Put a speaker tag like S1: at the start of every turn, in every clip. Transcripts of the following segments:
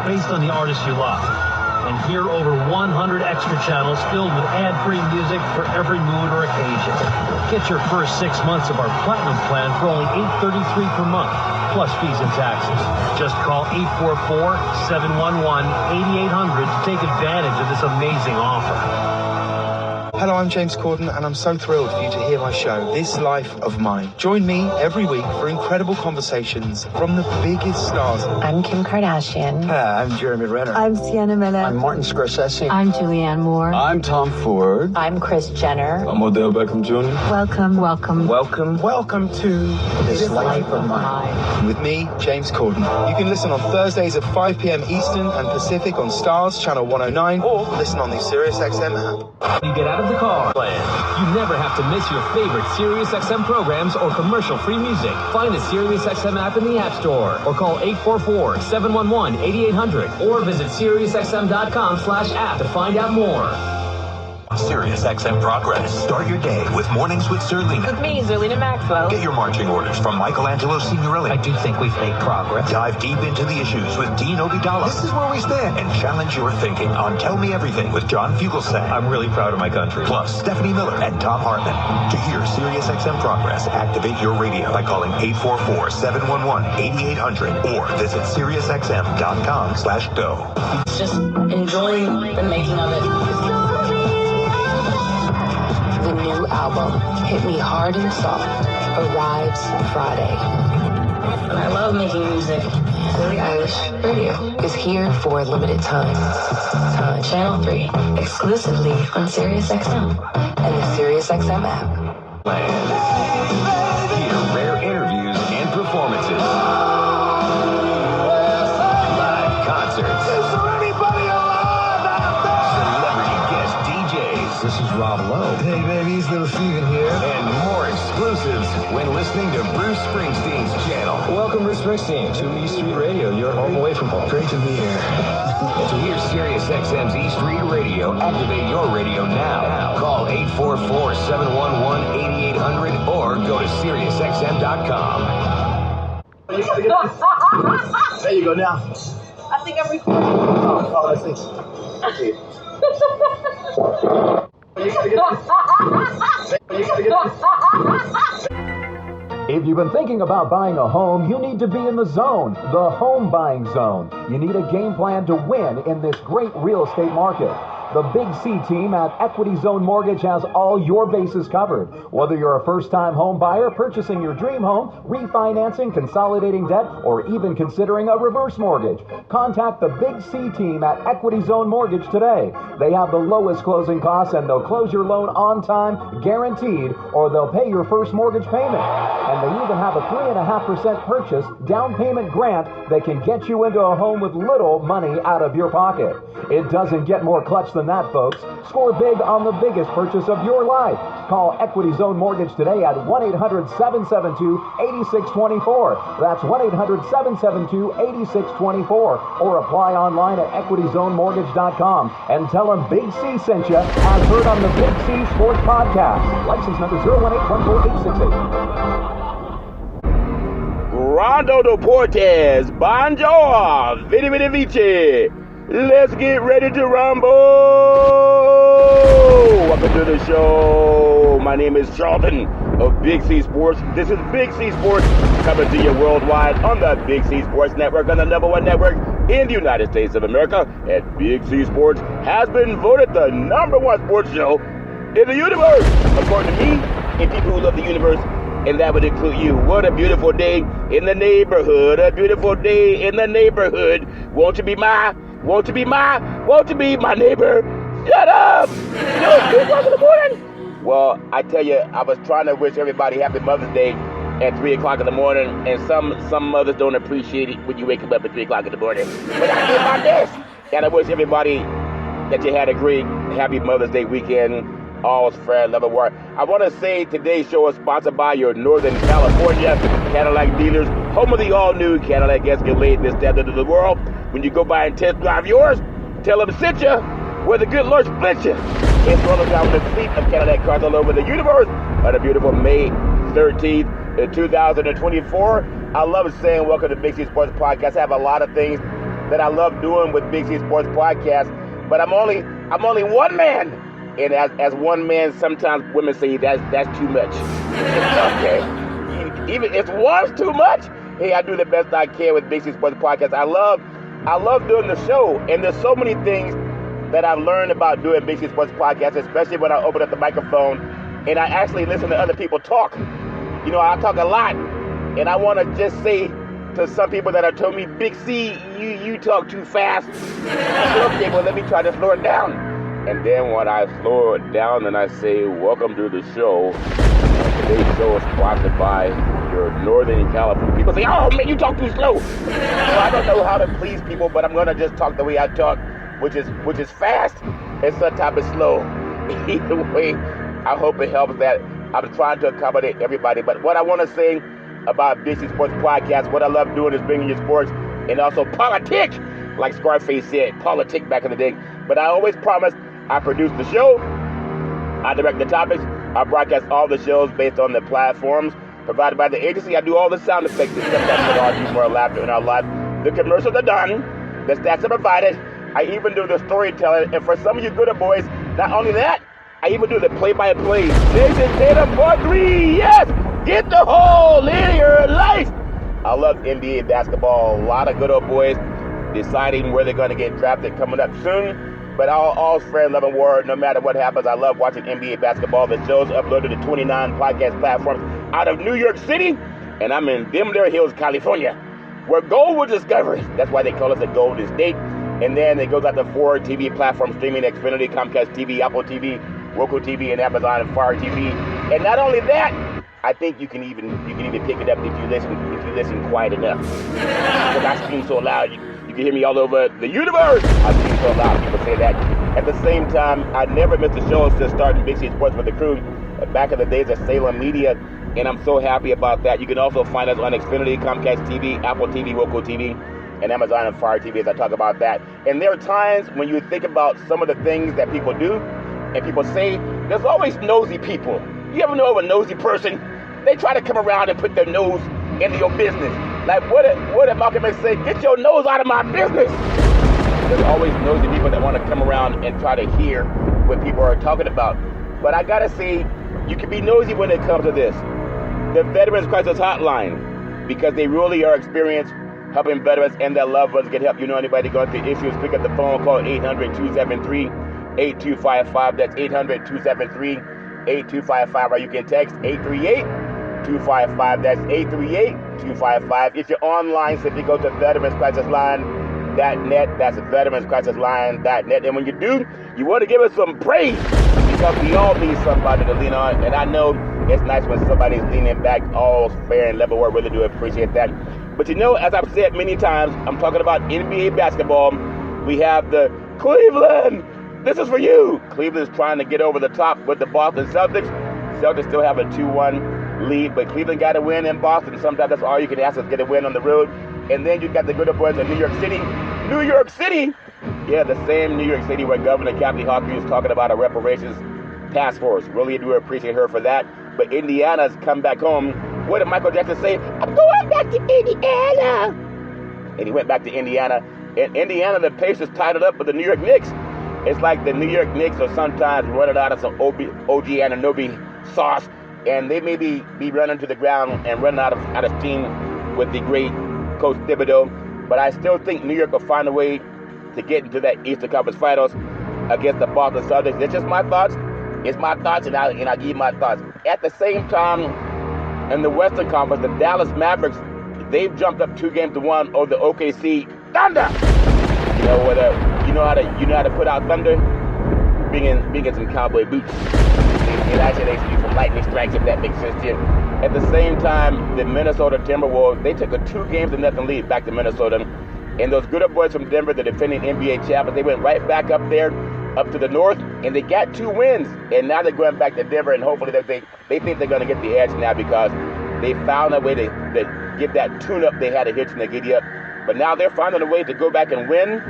S1: based on the artists you love. And hear over 100 extra channels filled with ad-free music for every mood or occasion. Get your first 6 months of our Platinum plan for only $8.33 per month, plus fees and taxes. Just call 844-711-8800 to take advantage of this amazing offer.
S2: Hello, I'm James Corden, and I'm so thrilled for you to hear my show, This Life of Mine. Join me every week for incredible conversations from the biggest stars.
S3: I'm Kim Kardashian.
S2: Hi, I'm Jeremy Renner.
S3: I'm Sienna Miller.
S4: I'm Martin Scorsese.
S3: I'm Julianne Moore.
S4: I'm Tom Ford.
S3: I'm Kris Jenner.
S4: I'm Odell Beckham Jr.
S3: Welcome
S2: to
S3: This Life of Mine.
S2: with me, James Corden. You can listen on Thursdays at 5 p.m. Eastern and Pacific on Stars Channel 109, or listen on the SiriusXM app.
S1: You get out of the car plan. You never have to miss your favorite SiriusXM programs or commercial-free music. Find the SiriusXM app in the App Store or call 844-711-8800 or visit SiriusXM.com/app to find out more.
S5: SiriusXM Progress. Start your day with Mornings with Zerlina.
S3: With me, Zerlina Maxwell.
S5: Get your marching orders from Michelangelo Signorelli.
S1: I do think we've made progress.
S5: Dive deep into the issues with Dean Ovidala. This is where we stand. And challenge your thinking on Tell Me Everything with John Fugelsang.
S1: I'm really proud of my country.
S5: Plus, Stephanie Miller and Tom Hartman. To hear SiriusXM Progress, activate your radio by calling 844-711-8800 or visit SiriusXM.com/go.
S3: Just enjoying the making of it. The new album, Hit Me Hard and Soft, arrives Friday. I love making music. Billie Eilish Radio is here for a limited time. Channel 3, exclusively on SiriusXM and the SiriusXM app.
S5: Hear rare interviews and performances. Live concerts. Is there anybody alive out there? Celebrity guest DJs.
S4: This is Rob Lowe.
S2: Hey, babies, little Steven here.
S5: And more exclusives when listening to Bruce Springsteen's channel.
S4: Welcome, Bruce Springsteen, to E Street Radio, your home away from home.
S2: Great to be here.
S5: To hear SiriusXM's E Street Radio, activate your radio now. Call 844-711-8800 or go to SiriusXM.com.
S2: There you go now.
S6: I think I'm recording.
S2: Oh, that's it.
S7: If you've been thinking about buying a home, you need to be in the zone, the home buying zone. You need a game plan to win in this great real estate market. The Big C team at Equity Zone Mortgage has all your bases covered. Whether you're a first-time home buyer, purchasing your dream home, refinancing, consolidating debt, or even considering a reverse mortgage, contact the Big C team at Equity Zone Mortgage today. They have the lowest closing costs and they'll close your loan on time, guaranteed, or they'll pay your first mortgage payment. And they even have a 3.5% purchase down payment grant that can get you into a home with little money out of your pocket. It doesn't get more clutch than that, folks. Score big on the biggest purchase of your life. Call Equity Zone Mortgage today at 1-800-772-8624. That's 1-800-772-8624. Or apply online at equityzonemortgage.com and tell them Big C sent you as heard on the Big C Sports Podcast. License number 018148688.
S8: Rondo Deportes, Bonjour, Vidi Vidi Vici. Let's get ready to rumble. Welcome to the show. My name is Charlton of Big C Sports. This is Big C Sports coming to you worldwide on the Big C Sports Network, on the #1 network in the United States of America. And Big C Sports has been voted the #1 sports show in the universe, according to me and people who love the universe. And that would include you. What a beautiful day in the neighborhood. A beautiful day in the neighborhood. Won't you be my neighbor? Shut up! It's 3 o'clock in the morning. Well, I tell you, I was trying to wish everybody happy Mother's Day at 3 o'clock in the morning, and some mothers don't appreciate it when you wake up at 3 o'clock in the morning. But I did my best. And I wish everybody that you had a great happy Mother's Day weekend. All's fair, love and war. I want to say today's show is sponsored by your Northern California Cadillac dealers, home of the all-new Cadillac Escalade, the standard of the world. When you go by and test drive yours, tell them sit ya, where the good Lord split ya. It's rolling down the fleet of Cadillac cars all over the universe on a beautiful May 13th, 2024. I love saying welcome to Big C Sports Podcast. I have a lot of things that I love doing with Big C Sports Podcast, but I'm only one man. And as one man, sometimes women say that's too much. Okay. Even if one's too much, hey, I do the best I can with Big C Sports Podcast. I love doing the show, and there's so many things that I've learned about doing Big C Sports Podcast, especially when I open up the microphone and I actually listen to other people talk. You know, I talk a lot, and I want to just say to some people that have told me, Big C, you talk too fast. Okay, well, let me try to slow it down. And then when I slow it down and I say, welcome to the show, today's show is sponsored by your Northern California. People say, oh, man, you talk too slow. So I don't know how to please people, but I'm going to just talk the way I talk, which is fast and sometimes it's slow. Either way, I hope it helps that I'm trying to accommodate everybody. But what I want to say about Big C Sports Podcast, what I love doing is bringing you sports and also politics, like Scarface said, politics back in the day. But I always promise I produce the show, I direct the topics, I broadcast all the shows based on the platforms provided by the agency. I do all the sound effects and stuff that will use more laughter in our lives. The commercials are done, the stats are provided. I even do the storytelling, and for some of you good boys, not only that, I even do the play-by-play. Jason Tatum for 3, yes! Get the whole in your life! I love NBA basketball. A lot of good old boys deciding where they're going to get drafted coming up soon. But all fair and love and war, no matter what happens, I love watching NBA basketball. The show's uploaded to 29 podcast platforms out of New York City, and I'm in Dimler Hills, California, where gold was discovered. That's why they call us the Golden State. And then it goes out to 4 TV platforms streaming: Xfinity, Comcast TV, Apple TV, Roku TV, and Amazon and Fire TV. And not only that, I think you can even pick it up if you listen quiet enough. Because I scream so loud, you can hear me all over the universe. I scream so loud, people say that. At the same time, I never missed a show since starting Big C Sports with the crew back in the days of Salem Media, and I'm so happy about that. You can also find us on Xfinity, Comcast TV, Apple TV, Roku TV, and Amazon and Fire TV as I talk about that. And there are times when you think about some of the things that people do and people say, there's always nosy people. You ever know of a nosy person? They try to come around and put their nose into your business. Like what did Malcolm X say? Get your nose out of my business. There's always nosy people that want to come around and try to hear what people are talking about. But I gotta say, you can be nosy when it comes to this. The Veterans Crisis Hotline, because they really are experienced helping veterans and their loved ones get help. You know anybody going through issues, pick up the phone, call 800-273-8255. That's 800-273-8255. Or you can text 838-255. That's 838-255. If you're online, simply go to veteranscrisisline.net. That's veteranscrisisline.net. And when you do, you want to give us some praise, because we all need somebody to lean on. And I know it's nice when somebody's leaning back, all fair and level. I really do appreciate that. But you know, as I've said many times, I'm talking about NBA basketball. We have the Cleveland. This is for you. Cleveland's trying to get over the top with the Boston Celtics. Celtics still have a 2-1 lead, but Cleveland got to win in Boston. Sometimes that's all you can ask is get a win on the road. And then you got the good boys in New York City. New York City! Yeah, the same New York City where Governor Kathy Hochul is talking about a reparations task force. Really do appreciate her for that. But Indiana's come back home. What did Michael Jackson say? I'm going back to Indiana. And he went back to Indiana. In Indiana, the Pacers tied it up with the New York Knicks. It's like the New York Knicks are sometimes running out of some OG Anunoby sauce, and they may be running to the ground and running out of steam with the great Coach Thibodeau. But I still think New York will find a way to get into that Eastern Conference Finals against the Boston Celtics. It's just my thoughts. It's my thoughts, and I'll give you my thoughts. At the same time, in the Western Conference, the Dallas Mavericks, they've jumped up 2-1 over the OKC Thunder. You know what? You know how to put out thunder? Bring in some cowboy boots. It actually makes you some lightning strikes, if that makes sense to you. At the same time, the Minnesota Timberwolves, they took a 2-0 lead back to Minnesota. And those good boys from Denver, the defending NBA champions, they went right back up there, up to the north, and they got 2 wins. And now they're going back to Denver, and hopefully they think they're going to get the edge now, because they found a way to get that tune-up they had a hitch in the giddy up. But now they're finding a way to go back and win,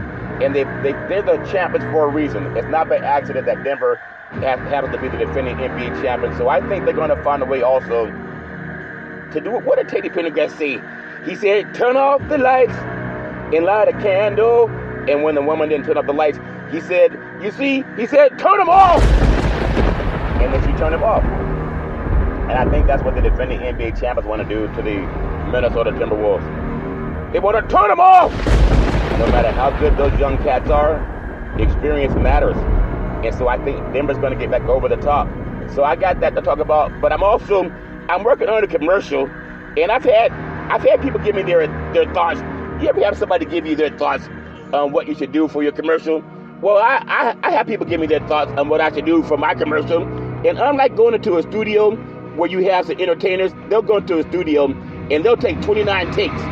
S8: and they're the champions for a reason. It's not by accident that Denver happens to be the defending NBA champion. So I think they're going to find a way also to do it. What did Teddy Pendergrass say? He said, turn off the lights, and light a candle. And when the woman didn't turn off the lights, he said, you see, he said, turn them off. And then she turned them off. And I think that's what the defending NBA champions want to do to the Minnesota Timberwolves. They want to turn them off. No matter how good those young cats are, experience matters. And so I think Denver's going to get back over the top. So I got that to talk about. But I'm working on a commercial, and I've had people give me their thoughts. You ever have somebody give you their thoughts on what you should do for your commercial? Well, I have people give me their thoughts on what I should do for my commercial. And unlike going into a studio where you have some entertainers, they'll go into a studio and they'll take 29 takes.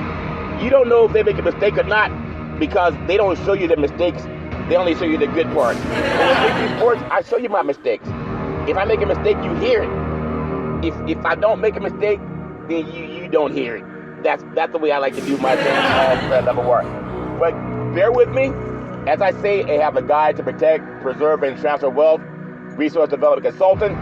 S8: You don't know if they make a mistake or not because they don't show you the mistakes. They only show you the good parts. And with sports, I show you my mistakes. If I make a mistake, you hear it. If I don't make a mistake, then you don't hear it. That's the way I like to do my thing at level work. But bear with me. As I say, I have a guide to protect, preserve, and transfer wealth, resource development consultant,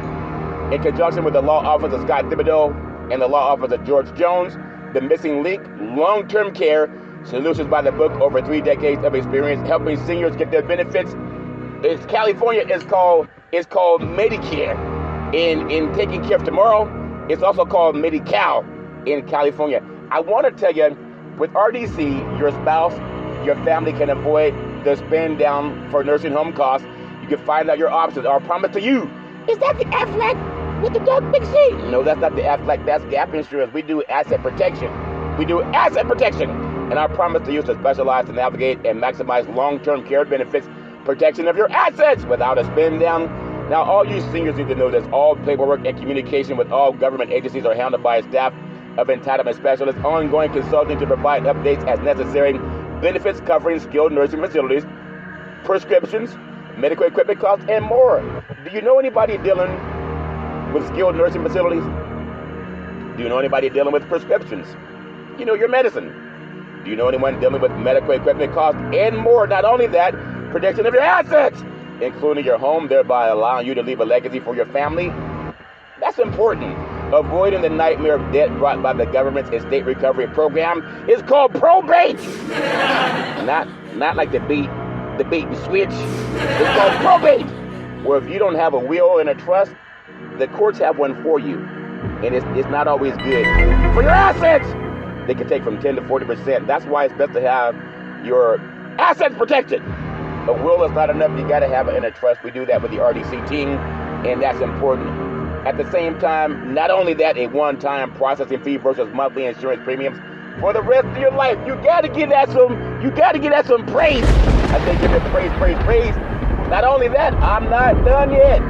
S8: in conjunction with the law office of Scott Thibodeau and the law office of George Jones, the missing link, long-term care, solutions by the book, over 3 decades of experience helping seniors get their benefits. California is called Medicare. In taking care of tomorrow, it's also called Medi-Cal in California. I want to tell you, with RDC, your spouse, your family can avoid the spend down for nursing home costs. You can find out your options. Our promise to you, is that the Aflac with the dog Big C? No, that's not the Aflac, that's Gap Insurance. We do asset protection. And our promise to you is to specialize to navigate and maximize long-term care benefits, protection of your assets without a spend down. Now, all you seniors need to know this. All paperwork and communication with all government agencies are handled by a staff of entitlement specialists, ongoing consulting to provide updates as necessary, benefits covering skilled nursing facilities, prescriptions, medical equipment costs, and more. Do you know anybody dealing with skilled nursing facilities? Do you know anybody dealing with prescriptions? You know, your medicine. Do you know anyone dealing with medical equipment costs and more? Not only that, protection of your assets, including your home, thereby allowing you to leave a legacy for your family. That's important. Avoiding the nightmare of debt brought by the government's estate recovery program is called probate. Not like the bait and switch. It's called probate. Where if you don't have a will and a trust, the courts have one for you. And it's not always good. For your assets, they can take from 10 to 40%. That's why it's best to have your assets protected. A will is not enough. You got to have it in a trust. We do that with the RDC team, and that's important. At the same time, not only that, a one-time processing fee versus monthly insurance premiums for the rest of your life. You got to give that some praise. I say give it praise. Not only that, I'm not done yet.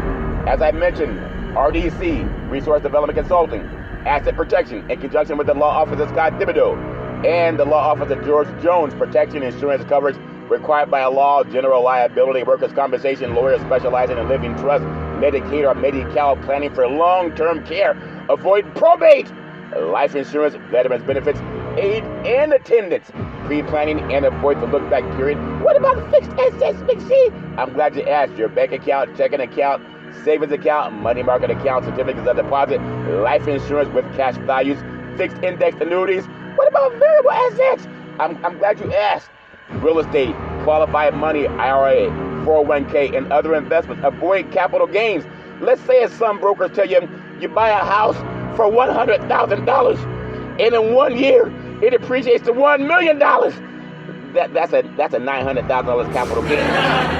S8: As I mentioned, RDC, Resource Development Consulting, Asset Protection, in conjunction with the law office of Scott Thibodeau and the law office of George Jones, protection insurance coverage required by a law, general liability, workers' compensation, lawyers specializing in living trust, Medicaid or Medi-Cal, planning for long-term care, avoid probate, life insurance, veterans benefits, aid and attendance, pre-planning, and avoid the look-back period. What about fixed assets, Big C? I'm glad you asked. Your bank account, checking account, savings account, money market account, certificates of deposit, life insurance with cash values, fixed index annuities. What about variable assets? I'm glad you asked. Real estate, qualified money, IRA, 401k, and other investments. Avoid capital gains. Let's say, as some brokers tell you, you buy a house for $100,000, and in 1 year it appreciates to $1 million. That's a $900,000 capital gain.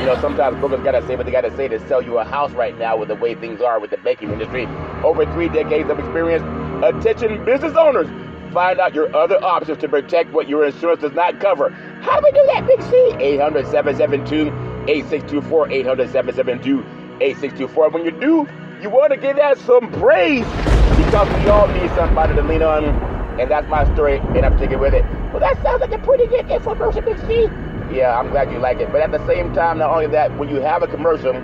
S8: You know, sometimes brokers gotta say what they gotta say to sell you a house right now with the way things are with the banking industry. Over 3 decades of experience. Attention, business owners. Find out your other options to protect what your insurance does not cover. How do we do that, Big C? 800-772-8624, 800-772-8624. When you do, you want to give that some praise because we all need somebody to lean on, and that's my story, and I'm sticking with it. Well, that sounds like a pretty good infomercial, Big C. Yeah, I'm glad you like it. But at the same time, not only that, when you have a commercial,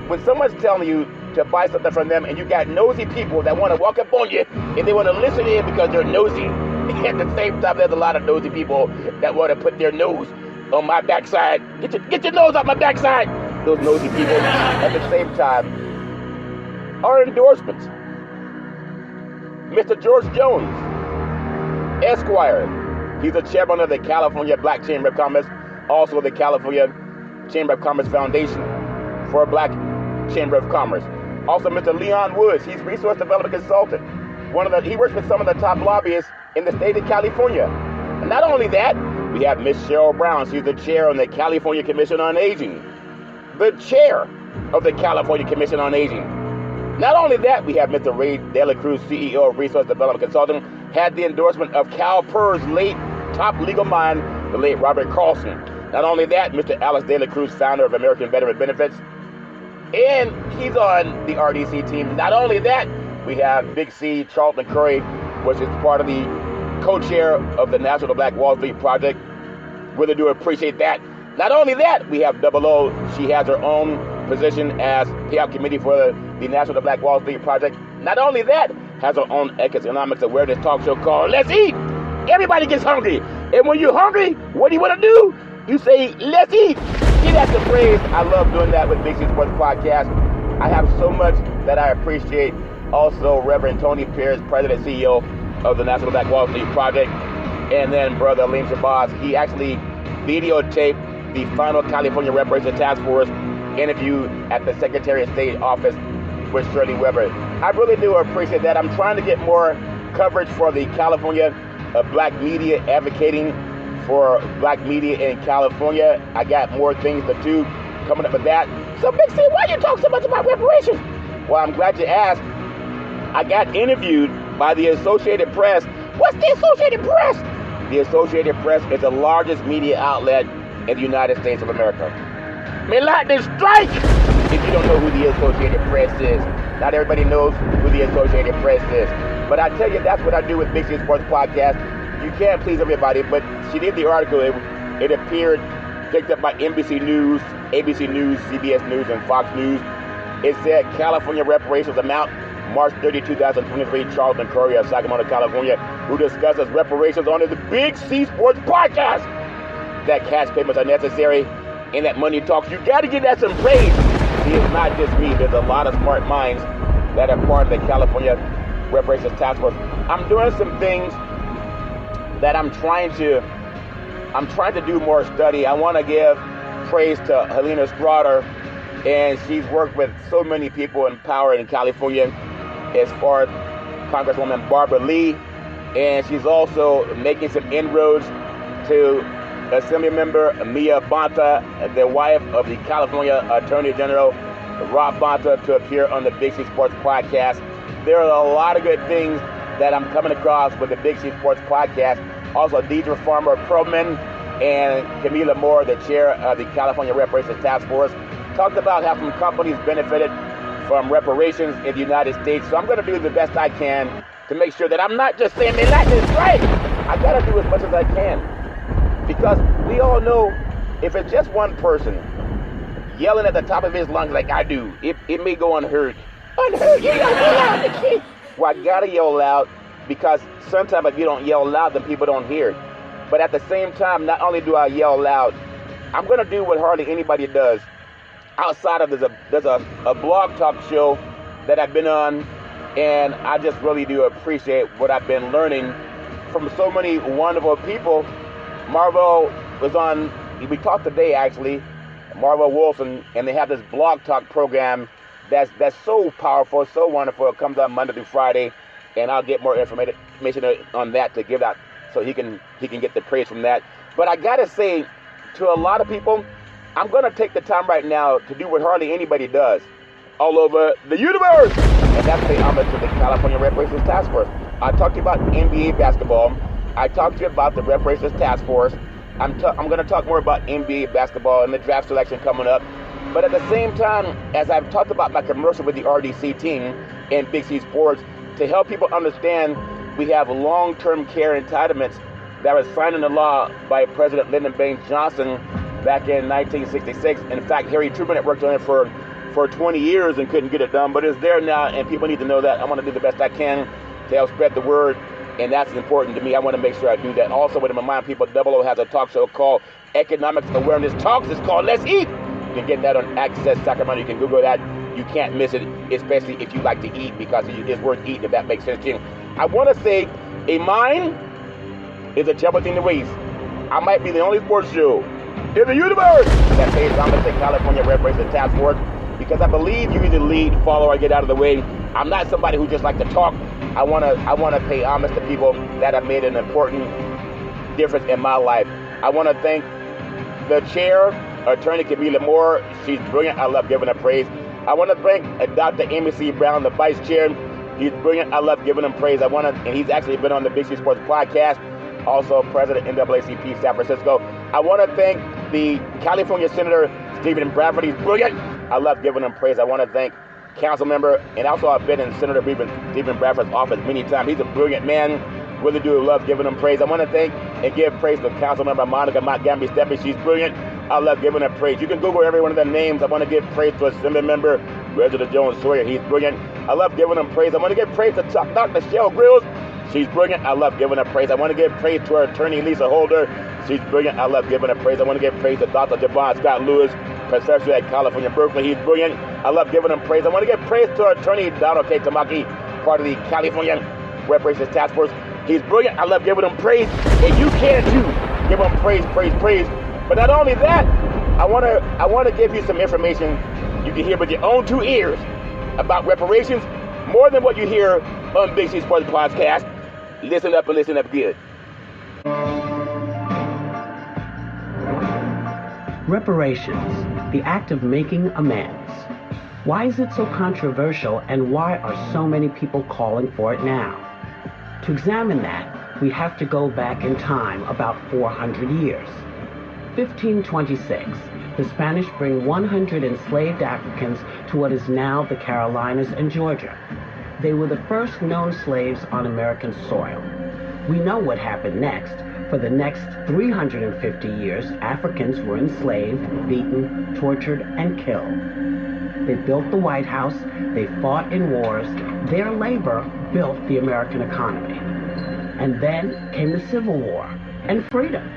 S8: when someone's telling you to buy something from them and you got nosy people that want to walk up on you and they want to listen in because they're nosy. At the same time, there's a lot of nosy people that want to put their nose on my backside. Get your nose off my backside. Those nosy people. At the same time, our endorsements. Mr. George Jones, Esquire. He's the chairman of the California Black Chamber of Commerce, also the California Chamber of Commerce Foundation for Black Chamber of Commerce. Also, Mr. Leon Woods, he's resource development consultant. He works with some of the top lobbyists in the state of California. And not only that, we have Ms. Cheryl Brown. She's the chair on the California Commission on Aging. The chair of the California Commission on Aging. Not only that, we have Mr. Ray De La Cruz, CEO of Resource Development Consulting, had the endorsement of CalPERS late top legal mind, the late Robert Carlson. Not only that, Mr. Alex De La Cruz, founder of American Veteran Benefits, and he's on the RDC team. Not only that, we have Big C, Charlton Curry, which is part of the co-chair of the National Black Wall Street Project. Really do appreciate that. Not only that, we have Double O. She has her own position as payout committee for the National Black Wall Street Project. Not only that, has her own economics awareness talk show called Let's Eat. Everybody gets hungry. And when you're hungry, what do you want to do? You say, let's eat. See, that's the phrase. I love doing that with Big C Sports Podcast. I have so much that I appreciate. Also, Reverend Tony Pierce, President and CEO of the National Black Wall Street Project. And then Brother Aleem Shabazz. He actually videotaped the final California Reparations Task Force interview at the Secretary of State office with Shirley Weber. I really do appreciate that. I'm trying to get more coverage for the California black media, advocating for black media in California. I got more things to do coming up with that. So Big C, why you talk so much about reparations? Well, I'm glad you asked. I got interviewed by the Associated Press. What's the Associated Press? The Associated Press is the largest media outlet in the United States of America. May lightning strike! If you don't know who the Associated Press is, not everybody knows who the Associated Press is. But I tell you, that's what I do with Big C Sports Podcast. You can't please everybody, but she did the article. It appeared, picked up by NBC News, ABC News, CBS News, and Fox News. It said California reparations amount, March 30, 2023, Charlton Curry of Sacramento, California, who discusses reparations on the Big C Sports Podcast. That cash payments are necessary and that money talks. You got to give that some praise. See, it's not just me. There's a lot of smart minds that are part of the California Reparations Task Force. I'm doing some things that I'm trying to do more study. I want to give praise to Helena Strader, and she's worked with so many people in power in California, as far as Congresswoman Barbara Lee, and she's also making some inroads to Assemblymember Mia Bonta, the wife of the California Attorney General Rob Bonta, to appear on the Big C Sports Podcast. There are a lot of good things that I'm coming across with the Big C Sports Podcast. Also, Deidre Farmer Perlman and Camila Moore, the chair of the California Reparations Task Force, talked about how some companies benefited from reparations in the United States. So I'm going to do the best I can to make sure that I'm not just saying, man, that is right. I got to do as much as I can. Because we all know if it's just one person yelling at the top of his lungs like I do, it may go unheard. Unheard, you gotta yell loud. Well, I gotta yell loud because sometimes if you don't yell loud, then people don't hear it. But at the same time, not only do I yell loud, I'm gonna do what hardly anybody does. Outside of there's a blog talk show that I've been on, and I just really do appreciate what I've been learning from so many wonderful people. Marvel was on, we talked today actually, Marvel Wilson, and they have this blog talk program that's so powerful, so wonderful. It comes out Monday through Friday, and I'll get more information on that to give out so he can get the praise from that. But I gotta say, to a lot of people, I'm gonna take the time right now to do what hardly anybody does all over the universe, and that's pay homage to the California Reparations Task Force. I talked to you about NBA basketball. I talked to you about the Reparations Task Force. I'm going to talk more about NBA basketball and the draft selection coming up. But at the same time, as I've talked about my commercial with the RDC team and Big C Sports, to help people understand we have long-term care entitlements that was signed into law by President Lyndon Baines Johnson back in 1966. In fact, Harry Truman had worked on it for 20 years and couldn't get it done, but it's there now, and people need to know that. I want to do the best I can to help spread the word. And that's important to me. I want to make sure I do that. Also, want to remind people, Double O has a talk show called Economics Awareness Talks. It's called Let's Eat. You can get that on Access Sacramento. You can Google that. You can't miss it, especially if you like to eat, because it's worth eating, if that makes sense to you. I want to say a mind is a terrible thing to waste. I might be the only sports show in the universe that pays homage to California Reparations Task Force, because I believe you either lead, follow, or get out of the way. I'm not somebody who just like to talk. I wanna pay homage to people that have made an important difference in my life. I want to thank the chair, Attorney Camila Moore. She's brilliant. I love giving her praise. I want to thank Dr. Amy C. Brown, the vice chair. He's brilliant. I love giving him praise. And he's actually been on the Big C Sports podcast. Also, President NAACP San Francisco. I want to thank the California Senator Stephen Bradford. He's brilliant. I love giving him praise. I want to thank council member, and also I've been in Senator Stephen Bradford's office many times. He's a brilliant man. Really do love giving him praise. I want to thank and give praise to council member Monica Montgomery Steppe. She's brilliant. I love giving her praise. You can Google every one of their names. I want to give praise to Assembly member Reginald Jones Sawyer. He's brilliant. I love giving him praise. I want to give praise to Dr. Shell Grills. She's brilliant. I love giving her praise. I want to give praise to our attorney Lisa Holder. She's brilliant. I love giving her praise. I want to give praise to Dr. Javon Scott Lewis, professor at California Berkeley. He's brilliant. I love giving him praise. I want to give praise to our attorney Donald K. Tamaki, part of the California Reparations Task Force. He's brilliant. I love giving him praise. And you can too. Give him praise, praise, praise. But not only that, I want to give you some information you can hear with your own two ears about reparations, more than what you hear on Big C Sports Podcast. Listen up and listen up good.
S6: Reparations, the act of making amends. Why is it so controversial, and why are so many people calling for it now? To examine that, we have to go back in time about 400 years. 1526, the Spanish bring 100 enslaved Africans to what is now the Carolinas and Georgia. They were the first known slaves on American soil. We know what happened next. For the next 350 years, Africans were enslaved, beaten, tortured, and killed. They built the White House, they fought in wars, their labor built the American economy. And then came the Civil War and freedom,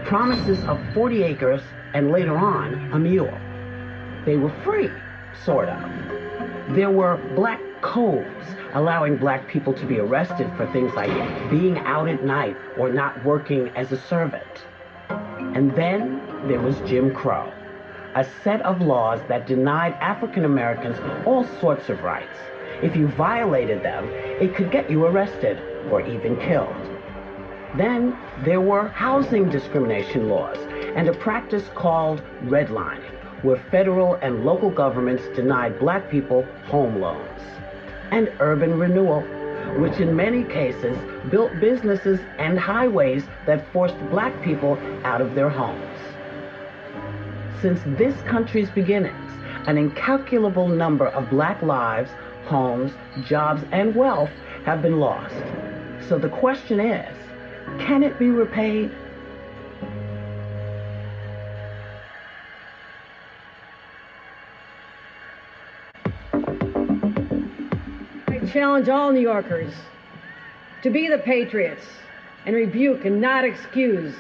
S6: promises of 40 acres and later on a mule. They were free, sort of. There were black codes allowing black people to be arrested for things like being out at night or not working as a servant. And then there was Jim Crow, a set of laws that denied African Americans all sorts of rights. If you violated them, it could get you arrested or even killed. Then there were housing discrimination laws and a practice called redlining, where federal and local governments denied black people home loans. And urban renewal, which in many cases built businesses and highways that forced black people out of their homes. Since this country's beginnings, an incalculable number of black lives, homes, jobs, and wealth have been lost. So the question is, can it be repaid?
S9: I challenge all New Yorkers to be the patriots and rebuke and not excuse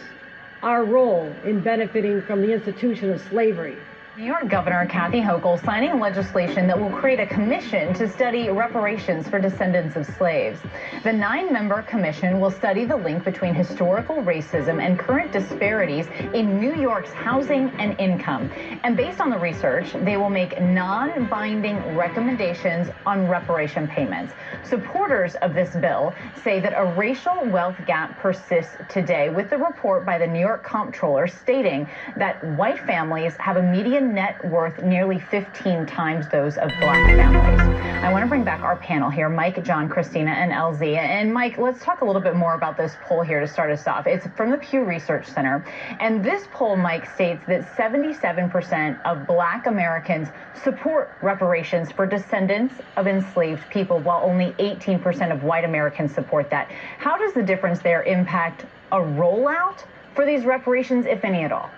S9: our role in benefiting from the institution of slavery.
S10: New York Governor Kathy Hochul signing legislation that will create a commission to study reparations for descendants of slaves. The 9-member commission will study the link between historical racism and current disparities in New York's housing and income. And based on the research, they will make non-binding recommendations on reparation payments. Supporters of this bill say that a racial wealth gap persists today, with the report by the New York Comptroller stating that white families have a median net worth nearly 15 times those of black families. I want to bring back our panel here, Mike, John, Christina, and LZ. And Mike, let's talk a little bit more about this poll here to start us off. It's from the Pew Research Center. And this poll, Mike, states that 77% of black Americans support reparations for descendants of enslaved people, while only 18% of white Americans support that. How does the difference there impact a rollout for these reparations, if any at all?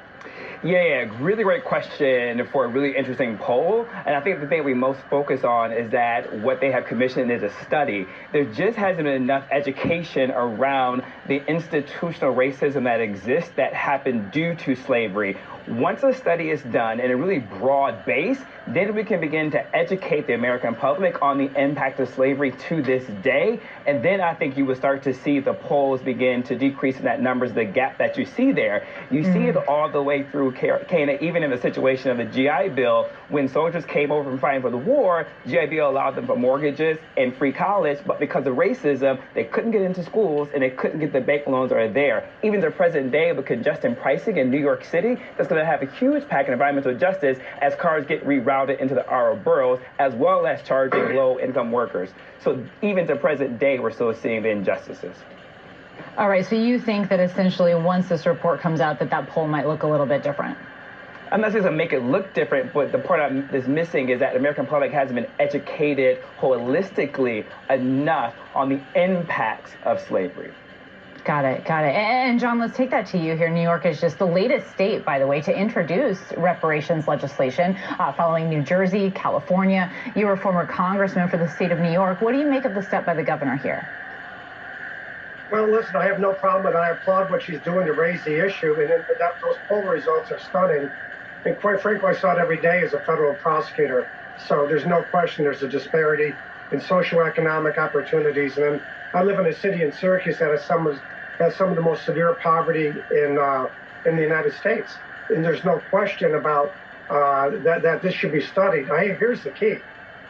S11: Yeah, really great question for a really interesting poll. And I think the thing we most focus on is that what they have commissioned is a study. There just hasn't been enough education around the institutional racism that exists that happened due to slavery, Once a study is done in a really broad base, then we can begin to educate the American public on the impact of slavery to this day. And then I think you would start to see the polls begin to decrease in that numbers, the gap that you see there. You see it all the way through Canada, even in the situation of the GI Bill. When soldiers came over from fighting for the war, GI Bill allowed them for mortgages and free college, but because of racism, they couldn't get into schools and they couldn't get the bank loans that are there. Even the present day with congestion pricing in New York City, that's going to have a huge impact on environmental justice as cars get rerouted into the outer boroughs, as well as charging low-income workers. So even to present day, we're still seeing the injustices.
S10: All right, so you think that essentially once this report comes out that poll might look a little bit different?
S11: I'm not saying to make it look different, but the part that's missing is that the American public hasn't been educated holistically enough on the impacts of slavery.
S10: Got it. And John, let's take that to you here. New York is just the latest state, by the way, to introduce reparations legislation, following New Jersey, California. You were a former congressman for the state of New York. What do you make of the step by the governor here?
S12: Well, listen, I have no problem with it. I applaud what she's doing to raise the issue, and those poll results are stunning. And quite frankly, I saw it every day as a federal prosecutor. So there's no question there's a disparity in socioeconomic opportunities. And then I live in a city in Syracuse that has some of the most severe poverty in the United States. And there's no question about that this should be studied. Here's the key.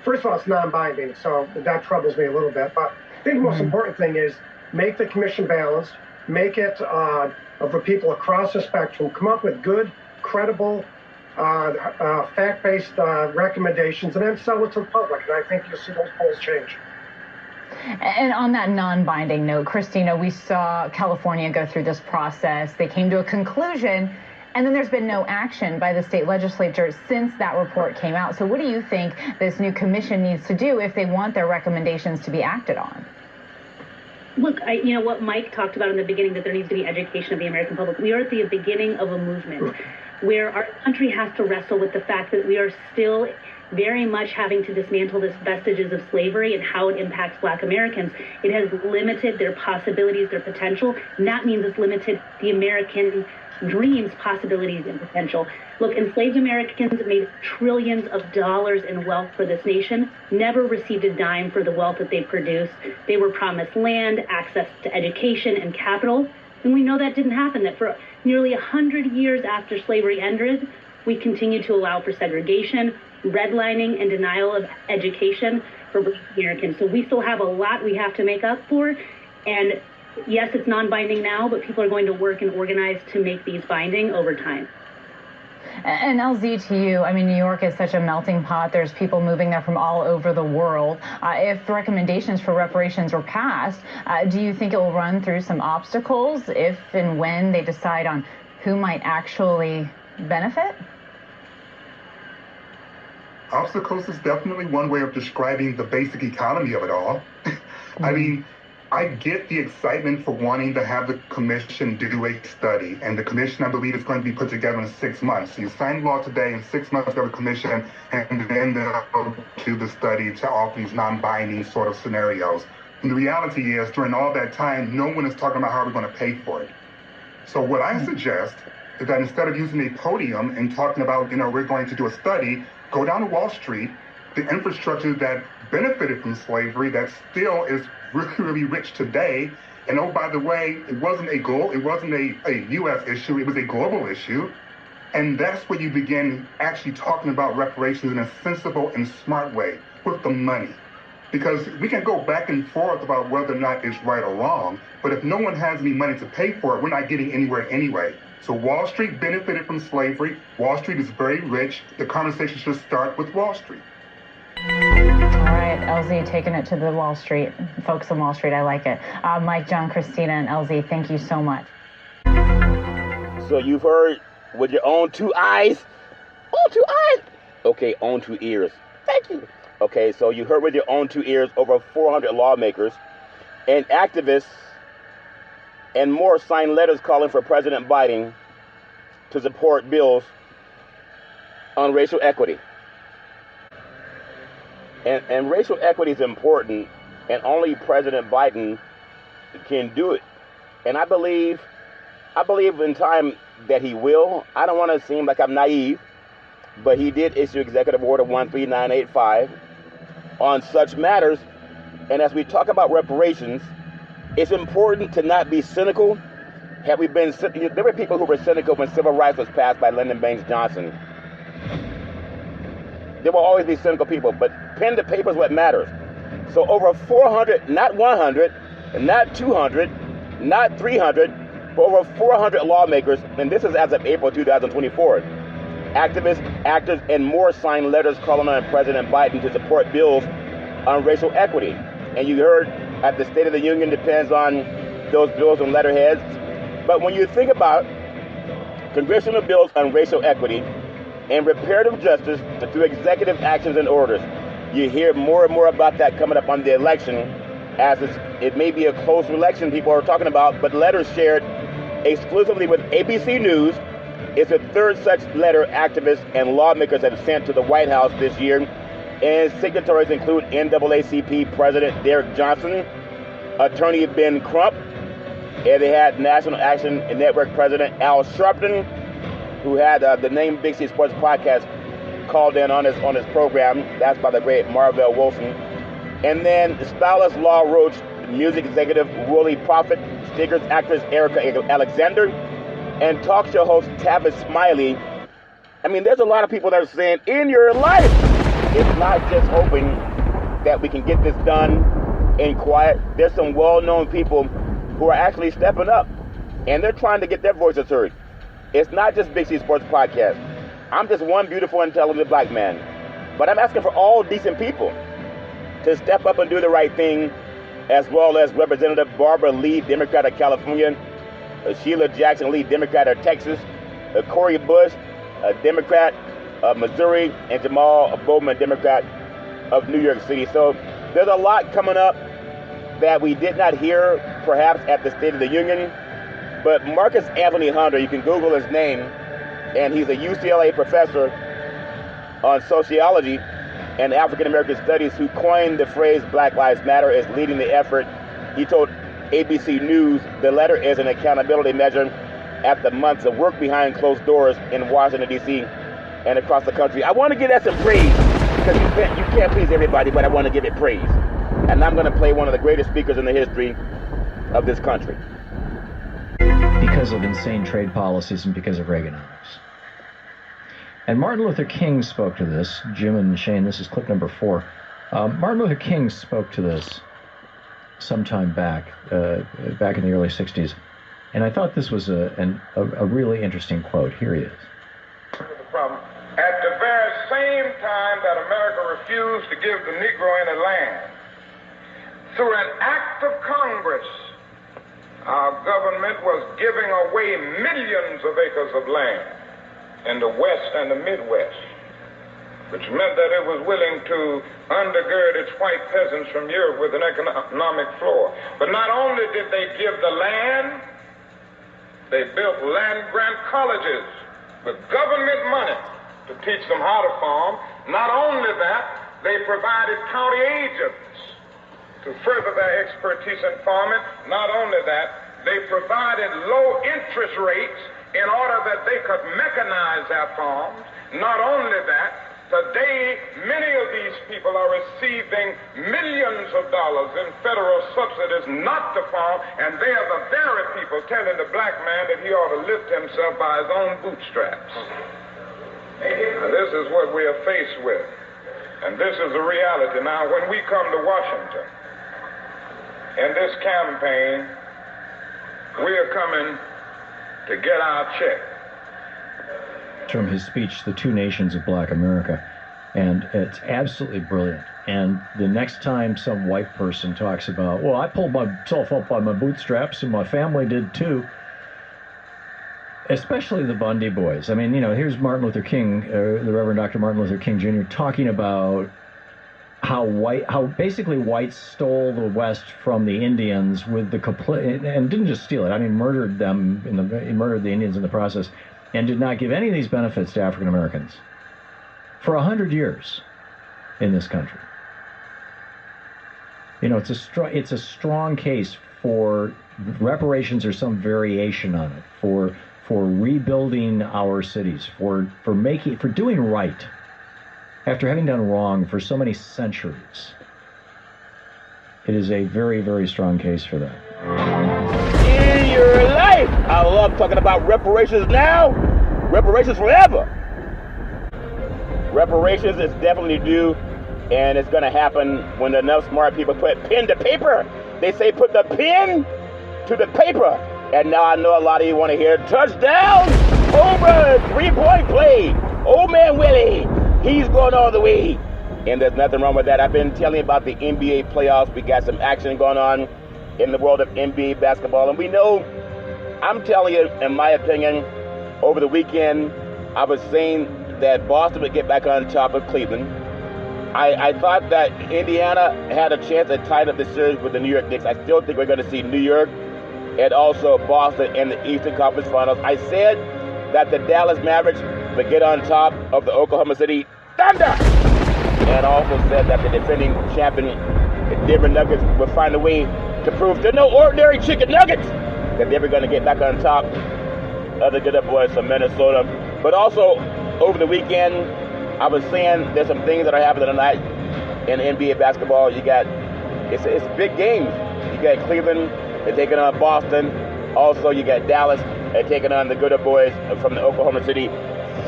S12: First of all, it's non-binding, so that troubles me a little bit. But I think the most important thing is make the commission balanced, make it for people across the spectrum, come up with good, credible, fact-based recommendations, and then sell it to the public. And I think you'll see those polls change.
S10: And on that non-binding note, Christina, we saw California go through this process. They came to a conclusion, and then there's been no action by the state legislature since that report came out. So what do you think this new commission needs to do if they want their recommendations to be acted on?
S13: Look, what Mike talked about in the beginning, that there needs to be education of the American public. We are at the beginning of a movement where our country has to wrestle with the fact that we are still very much having to dismantle the vestiges of slavery and how it impacts Black Americans. It has limited their possibilities, their potential, and that means it's limited the American dreams, possibilities, and potential. Look, enslaved Americans made trillions of dollars in wealth for this nation, never received a dime for the wealth that they produced. They were promised land, access to education, and capital, and we know that didn't happen, that for nearly 100 years after slavery ended, we continue to allow for segregation, redlining, and denial of education for Black Americans. So we still have a lot we have to make up for, and yes, it's non-binding now, but people are going to work and organize to make these binding over time.
S10: And LZ, to you, I mean, New York is such a melting pot. There's people moving there from all over the world. If recommendations for reparations were passed, do you think it will run through some obstacles if and when they decide on who might actually benefit?
S14: Obstacles is definitely one way of describing the basic economy of it all. I mean, I get the excitement for wanting to have the commission do a study, and the commission, I believe, is going to be put together in 6 months. So you sign law today, in 6 months go to the commission, and then they'll do the study to offer these non-binding sort of scenarios. And the reality is, during all that time, no one is talking about how we're going to pay for it. So what I suggest is that instead of using a podium and talking about, we're going to do a study, go down to Wall Street, the infrastructure that benefited from slavery that still is really, really rich today. And oh, by the way, it wasn't a U.S. issue, it was a global issue. And that's where you begin actually talking about reparations in a sensible and smart way with the money. Because we can go back and forth about whether or not it's right or wrong, but if no one has any money to pay for it, we're not getting anywhere anyway. So Wall Street benefited from slavery. Wall Street is very rich. The conversation should start with Wall Street.
S10: All right, LZ taking it to the Wall Street. Folks on Wall Street, I like it. Mike, John, Christina, and LZ, thank you so much.
S8: So you've heard with your own two eyes? Own two eyes? Okay, own two ears. Thank you. Okay, so you heard with your own two ears over 400 lawmakers and activists and more signed letters calling for President Biden to support bills on racial equity. And racial equity is important, and only President Biden can do it. And I believe I believe in time that he will. I don't want to seem like I'm naive, but he did issue Executive Order 13985 on such matters. And as we talk about reparations, it's important to not be cynical. There were people who were cynical when civil rights was passed by Lyndon Baines Johnson. There will always be cynical people, but pen to paper is what matters. So over 400, not 100, not 200, not 300, but over 400 lawmakers, and this is as of April 2024, activists, actors, and more signed letters calling on President Biden to support bills on racial equity. And you heard at the State of the Union depends on those bills and letterheads. But when you think about congressional bills on racial equity and reparative justice through executive actions and orders, you hear more and more about that coming up on the election, as it may be a close election people are talking about, but letters shared exclusively with ABC News is the third such letter activists and lawmakers have sent to the White House this year. And signatories include NAACP President Derek Johnson, Attorney Ben Crump, and they had National Action Network President Al Sharpton, who had the Name Big C Sports podcast called in on his program. That's by the great Marvell Wilson. And then stylist Law Roach, music executive Willie Prophet, stickers actress Erica Alexander, and talk show host Tavis Smiley. I mean, there's a lot of people that are saying, in your life, it's not just hoping that we can get this done in quiet. There's some well-known people who are actually stepping up, and they're trying to get their voices heard. It's not just Big C Sports Podcast. I'm just one beautiful, intelligent black man. But I'm asking for all decent people to step up and do the right thing, as well as Representative Barbara Lee, Democrat of California, Sheila Jackson Lee, Democrat of Texas, Cori Bush, a Democrat of Missouri, and Jamal Bowman, Democrat of New York City. So there's a lot coming up that we did not hear perhaps at the State of the Union. But Marcus Anthony Hunter, you can Google his name, and he's a UCLA professor on sociology and African American studies who coined the phrase Black Lives Matter, is leading the effort. He told ABC News the letter is an accountability measure at the months of work behind closed doors in Washington, D.C. and across the country. I want to give that some praise, because you can't please everybody, but I want to give it praise. And I'm going to play one of the greatest speakers in the history of this country.
S15: Because of insane trade policies and because of Reaganomics. And Martin Luther King spoke to this. Jim and Shane, this is clip number 4. Martin Luther King spoke to this sometime back in the early 60s. And I thought this was a really interesting quote. Here he is.
S16: The problem. At the very same time that America refused to give the Negro any land, through an act of Congress, our government was giving away millions of acres of land in the West and the Midwest, which meant that it was willing to undergird its white peasants from Europe with an economic floor. But not only did they give the land, they built land-grant colleges with government money to teach them how to farm. Not only that, they provided county agents to further their expertise in farming. Not only that, they provided low interest rates in order that they could mechanize their farms. Not only that, today many of these people are receiving millions of dollars in federal subsidies not to farm, and they are the very people telling the black man that he ought to lift himself by his own bootstraps. And this is what we are faced with. And this is the reality. Now, when we come to Washington, in this campaign, we are coming to get our check.
S15: From his speech, The Two Nations of Black America. And it's absolutely brilliant. And the next time some white person talks about, well, I pulled myself up by my bootstraps and my family did too, especially the Bundy boys. I mean, you know, here's Martin Luther King, the Reverend Dr. Martin Luther King Jr. talking about how basically whites stole the West from the Indians with the complete, and didn't just steal it, I mean murdered them, murdered the Indians in the process, and did not give any of these benefits to African Americans for 100 years in this country. You know, it's a strong case for reparations or some variation on it, for rebuilding our cities, for doing right after having done wrong for so many centuries. It is a very, very strong case for that.
S8: In your life, I love talking about reparations now, reparations forever. Reparations is definitely due, and it's going to happen when enough smart people put pen to paper. They say put the pen to the paper. And now I know a lot of you want to hear touchdown, home run, 3-point play. Old man Willie, he's going all the way. And there's nothing wrong with that. I've been telling you about the NBA playoffs. We got some action going on in the world of NBA basketball. And we know, I'm telling you, in my opinion, over the weekend, I was saying that Boston would get back on top of Cleveland. I thought that Indiana had a chance to tie up the series with the New York Knicks. I still think we're going to see New York and also Boston in the Eastern Conference Finals. I said that the Dallas Mavericks would get on top of the Oklahoma City Thunder. And also said that the defending champion, the Denver Nuggets, would find a way to prove they're no ordinary chicken nuggets, that they were going to get back on top of the good boys from Minnesota. But also, over the weekend, I was saying there's some things that are happening tonight in NBA basketball. You got, it's big games. You got Cleveland, they're taking on Boston. Also, you got Dallas, they're taking on the good boys from the Oklahoma City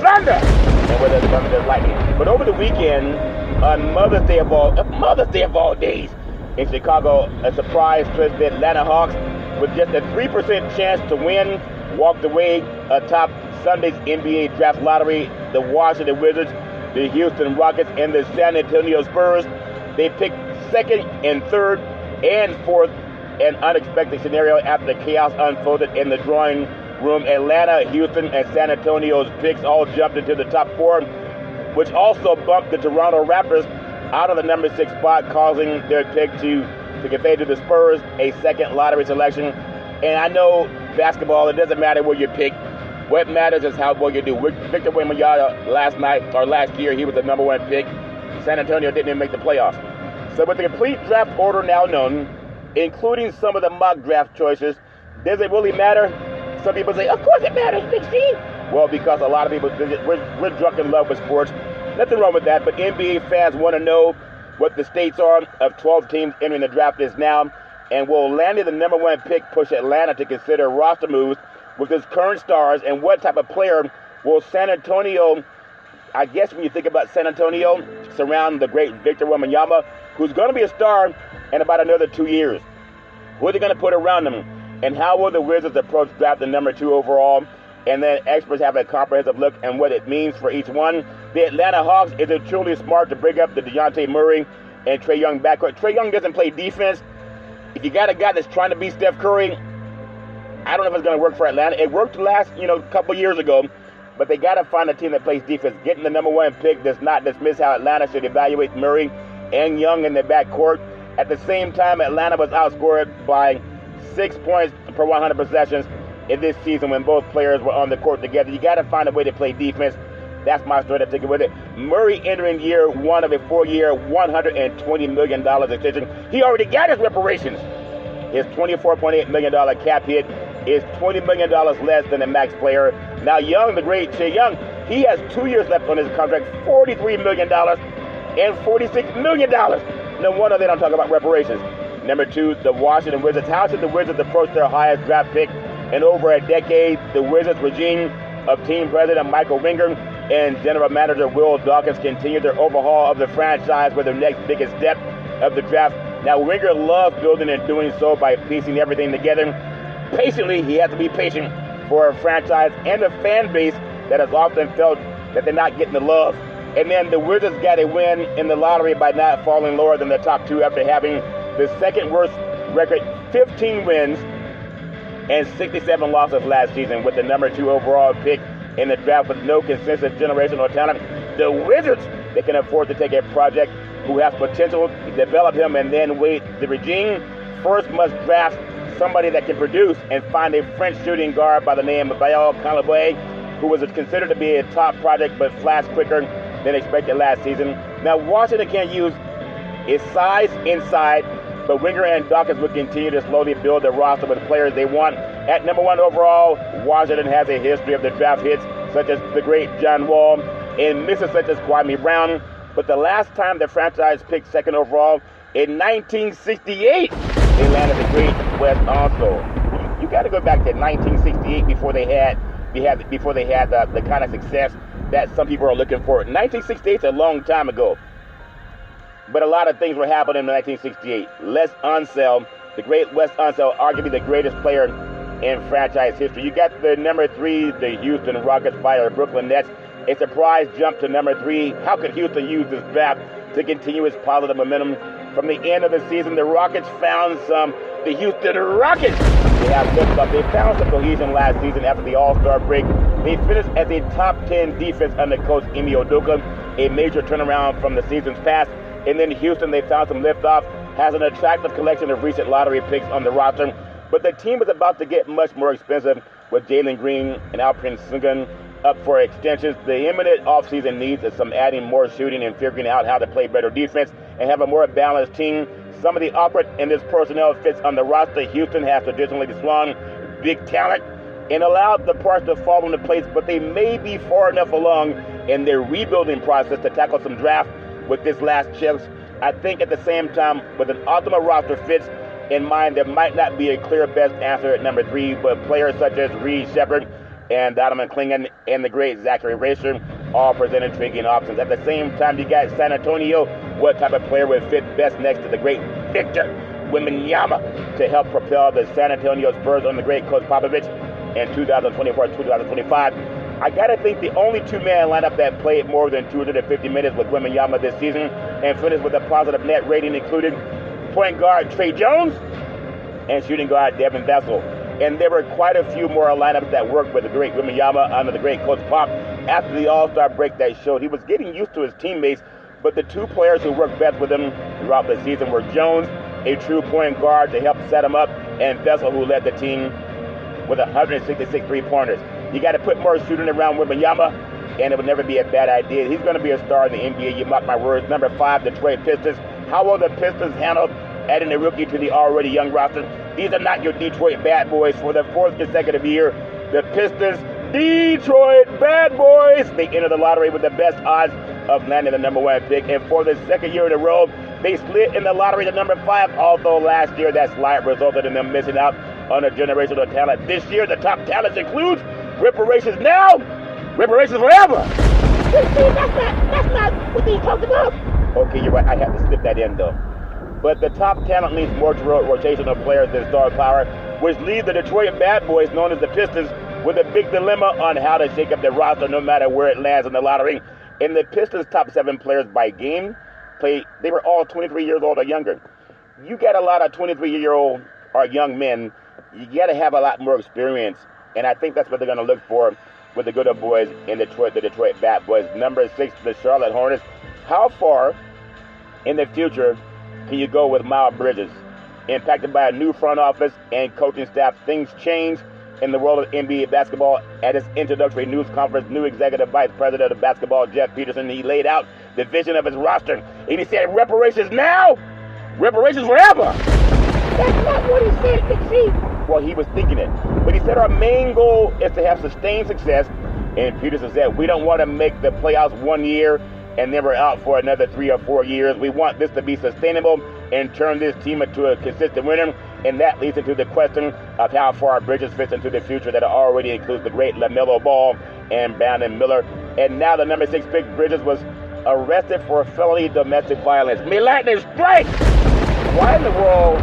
S8: Thunder. And whether it's Thunder, there's lightning. But over the weekend, on Mother's Day of all days, in Chicago, a surprise twist, the Atlanta Hawks, with just a 3% chance to win, walked away atop Sunday's NBA draft lottery. The Washington Wizards, the Houston Rockets, and the San Antonio Spurs. They picked second and third and fourth, an unexpected scenario after the chaos unfolded in the drawing room. Atlanta, Houston, and San Antonio's picks all jumped into the top four, which also bumped the Toronto Raptors out of the number 6 spot, causing their pick to convey to the Spurs a second lottery selection. And I know basketball, it doesn't matter where you pick. What matters is how well you do. Victor Wembanyama last year, he was the number 1 pick. San Antonio didn't even make the playoffs. So with the complete draft order now known, including some of the mock draft choices, does it really matter? Some people say, of course it matters, Big C. Well, because a lot of people, we're drunk in love with sports. Nothing wrong with that, but NBA fans want to know what the states are of 12 teams entering the draft is now. And will landing the number 1 pick push Atlanta to consider roster moves with its current stars? And what type of player will San Antonio, I guess when you think about San Antonio, surround the great Victor Wembanyama, who's going to be a star in about another 2 years? Who are they going to put around him? And how will the Wizards approach drafting number 2 overall? And then experts have a comprehensive look at what it means for each one. The Atlanta Hawks, is it truly smart to break up the DeJounte Murray and Trae Young backcourt? Trae Young doesn't play defense. If you got a guy that's trying to beat Steph Curry, I don't know if it's going to work for Atlanta. It worked last, couple years ago, but they got to find a team that plays defense. Getting the number 1 pick does not dismiss how Atlanta should evaluate Murray and Young in their backcourt. At the same time, Atlanta was outscored by 6 points per 100 possessions in this season when both players were on the court together. You got to find a way to play defense. That's my story to take it with it. Murray entering year 1 of a 4-year, $120 million extension. He already got his reparations. His $24.8 million cap hit is $20 million less than the max player. Now Young, the great Trae Young, he has 2 years left on his contract, $43 million and $46 million. No wonder they don't talk about reparations. Number 2, the Washington Wizards. How should the Wizards approach their highest draft pick in over a decade? The Wizards regime of team president Michael Winger and general manager Will Dawkins continue their overhaul of the franchise with their next biggest step of the draft. Now, Winger loves building and doing so by piecing everything together. Patiently, he has to be patient for a franchise and a fan base that has often felt that they're not getting the love. And then the Wizards got a win in the lottery by not falling lower than the top 2 after having the second worst record, 15 wins and 67 losses last season, with the number 2 overall pick in the draft with no consensus generational talent. The Wizards, they can afford to take a project who has potential, develop him, and then wait. The regime first must draft somebody that can produce and find a French shooting guard by the name of Bayal Canlaboué, who was considered to be a top project but flashed quicker than expected last season. Now, Washington can't use its size inside, but Winger and Dawkins will continue to slowly build their roster with players they want. At number 1 overall, Washington has a history of the draft hits, such as the great John Wall, and misses such as Kwame Brown. But the last time the franchise picked 2nd overall, in 1968, they landed the great Wes Unseld. You got to go back to 1968 before they had the kind of success that some people are looking for. 1968 is a long time ago. But a lot of things were happening in 1968. Les Unseld, the great Wes Unseld, arguably the greatest player in franchise history. You got the number 3, the Houston Rockets via the Brooklyn Nets. A surprise jump to number 3. How could Houston use this draft to continue its positive momentum? From the end of the season, the Rockets found the Houston Rockets. They have lifted up. They found some cohesion last season after the All-Star break. They finished as a top 10 defense under coach Ime Udoka, a major turnaround from the seasons past. And then Houston, they found some liftoff, has an attractive collection of recent lottery picks on the roster. But the team is about to get much more expensive with Jalen Green and Alperen Sengun up for extensions. The imminent offseason needs is some adding more shooting and figuring out how to play better defense and have a more balanced team. Some of the awkward in this personnel fits on the roster. Houston has traditionally swung big talent and allowed the parts to fall into place, but they may be far enough along in their rebuilding process to tackle some draft with this last chance. I think at the same time, with an optimal roster fits in mind, there might not be a clear best answer at number 3, but players such as Reed Shepard and Donovan Clingan and the great Zachary Racer all present intriguing options. At the same time, you got San Antonio. What type of player would fit best next to the great Victor Wembanyama to help propel the San Antonio Spurs on the great Coach Popovich in 2024-2025? I got to think the only 2-man lineup that played more than 250 minutes with Wembanyama this season and finished with a positive net rating included point guard Trey Jones and shooting guard Devin Vassell. And there were quite a few more lineups that worked with the great Wembanyama under the great Coach Pop after the All-Star break that showed he was getting used to his teammates. But the 2 players who worked best with him throughout the season were Jones, a true point guard to help set him up, and Vassell, who led the team with 166 three-pointers. You got to put more shooting around Wembanyama, and it would never be a bad idea. He's going to be a star in the NBA, you mark my words. Number 5, Detroit Pistons. How will the Pistons handle adding a rookie to the already young roster? These are not your Detroit Bad Boys. For the 4th consecutive year, the Pistons, Detroit Bad Boys, they enter the lottery with the best odds of landing the number 1 pick. And for the 2nd year in a row, they slid in the lottery to number 5, although last year that slide resulted in them missing out on a generational talent. This year, the top talents includes Reparations now, Reparations forever. That's not what they talked about. Okay, you're right. I had to slip that in, though. But the top talent needs more rotational players than star power, which leaves the Detroit Bad Boys, known as the Pistons, with a big dilemma on how to shake up their roster no matter where it lands in the lottery. And the Pistons' top 7 players by game they were all 23 years old or younger. You got a lot of 23-year-old or young men. You got to have a lot more experience. And I think that's what they're going to look for with the good old boys in Detroit, the Detroit Bad Boys. Number 6, the Charlotte Hornets. How far in the future can you go with Miles Bridges? Impacted by a new front office and coaching staff, things change in the world of NBA basketball. At his introductory news conference, new executive vice president of basketball, Jeff Peterson, he laid out the vision of his roster. And he said, reparations now, reparations forever. That's not what he said, see? Well, he was thinking it. But he said our main goal is to have sustained success. And Peterson said, we don't want to make the playoffs 1 year and then we're out for another 3 or 4 years. We want this to be sustainable and turn this team into a consistent winner. And that leads into the question of how far Bridges fits into the future that already includes the great LaMelo Ball and Brandon Miller. And now the number 6 pick, Bridges, was arrested for felony domestic violence. May lightning strike! Why in the world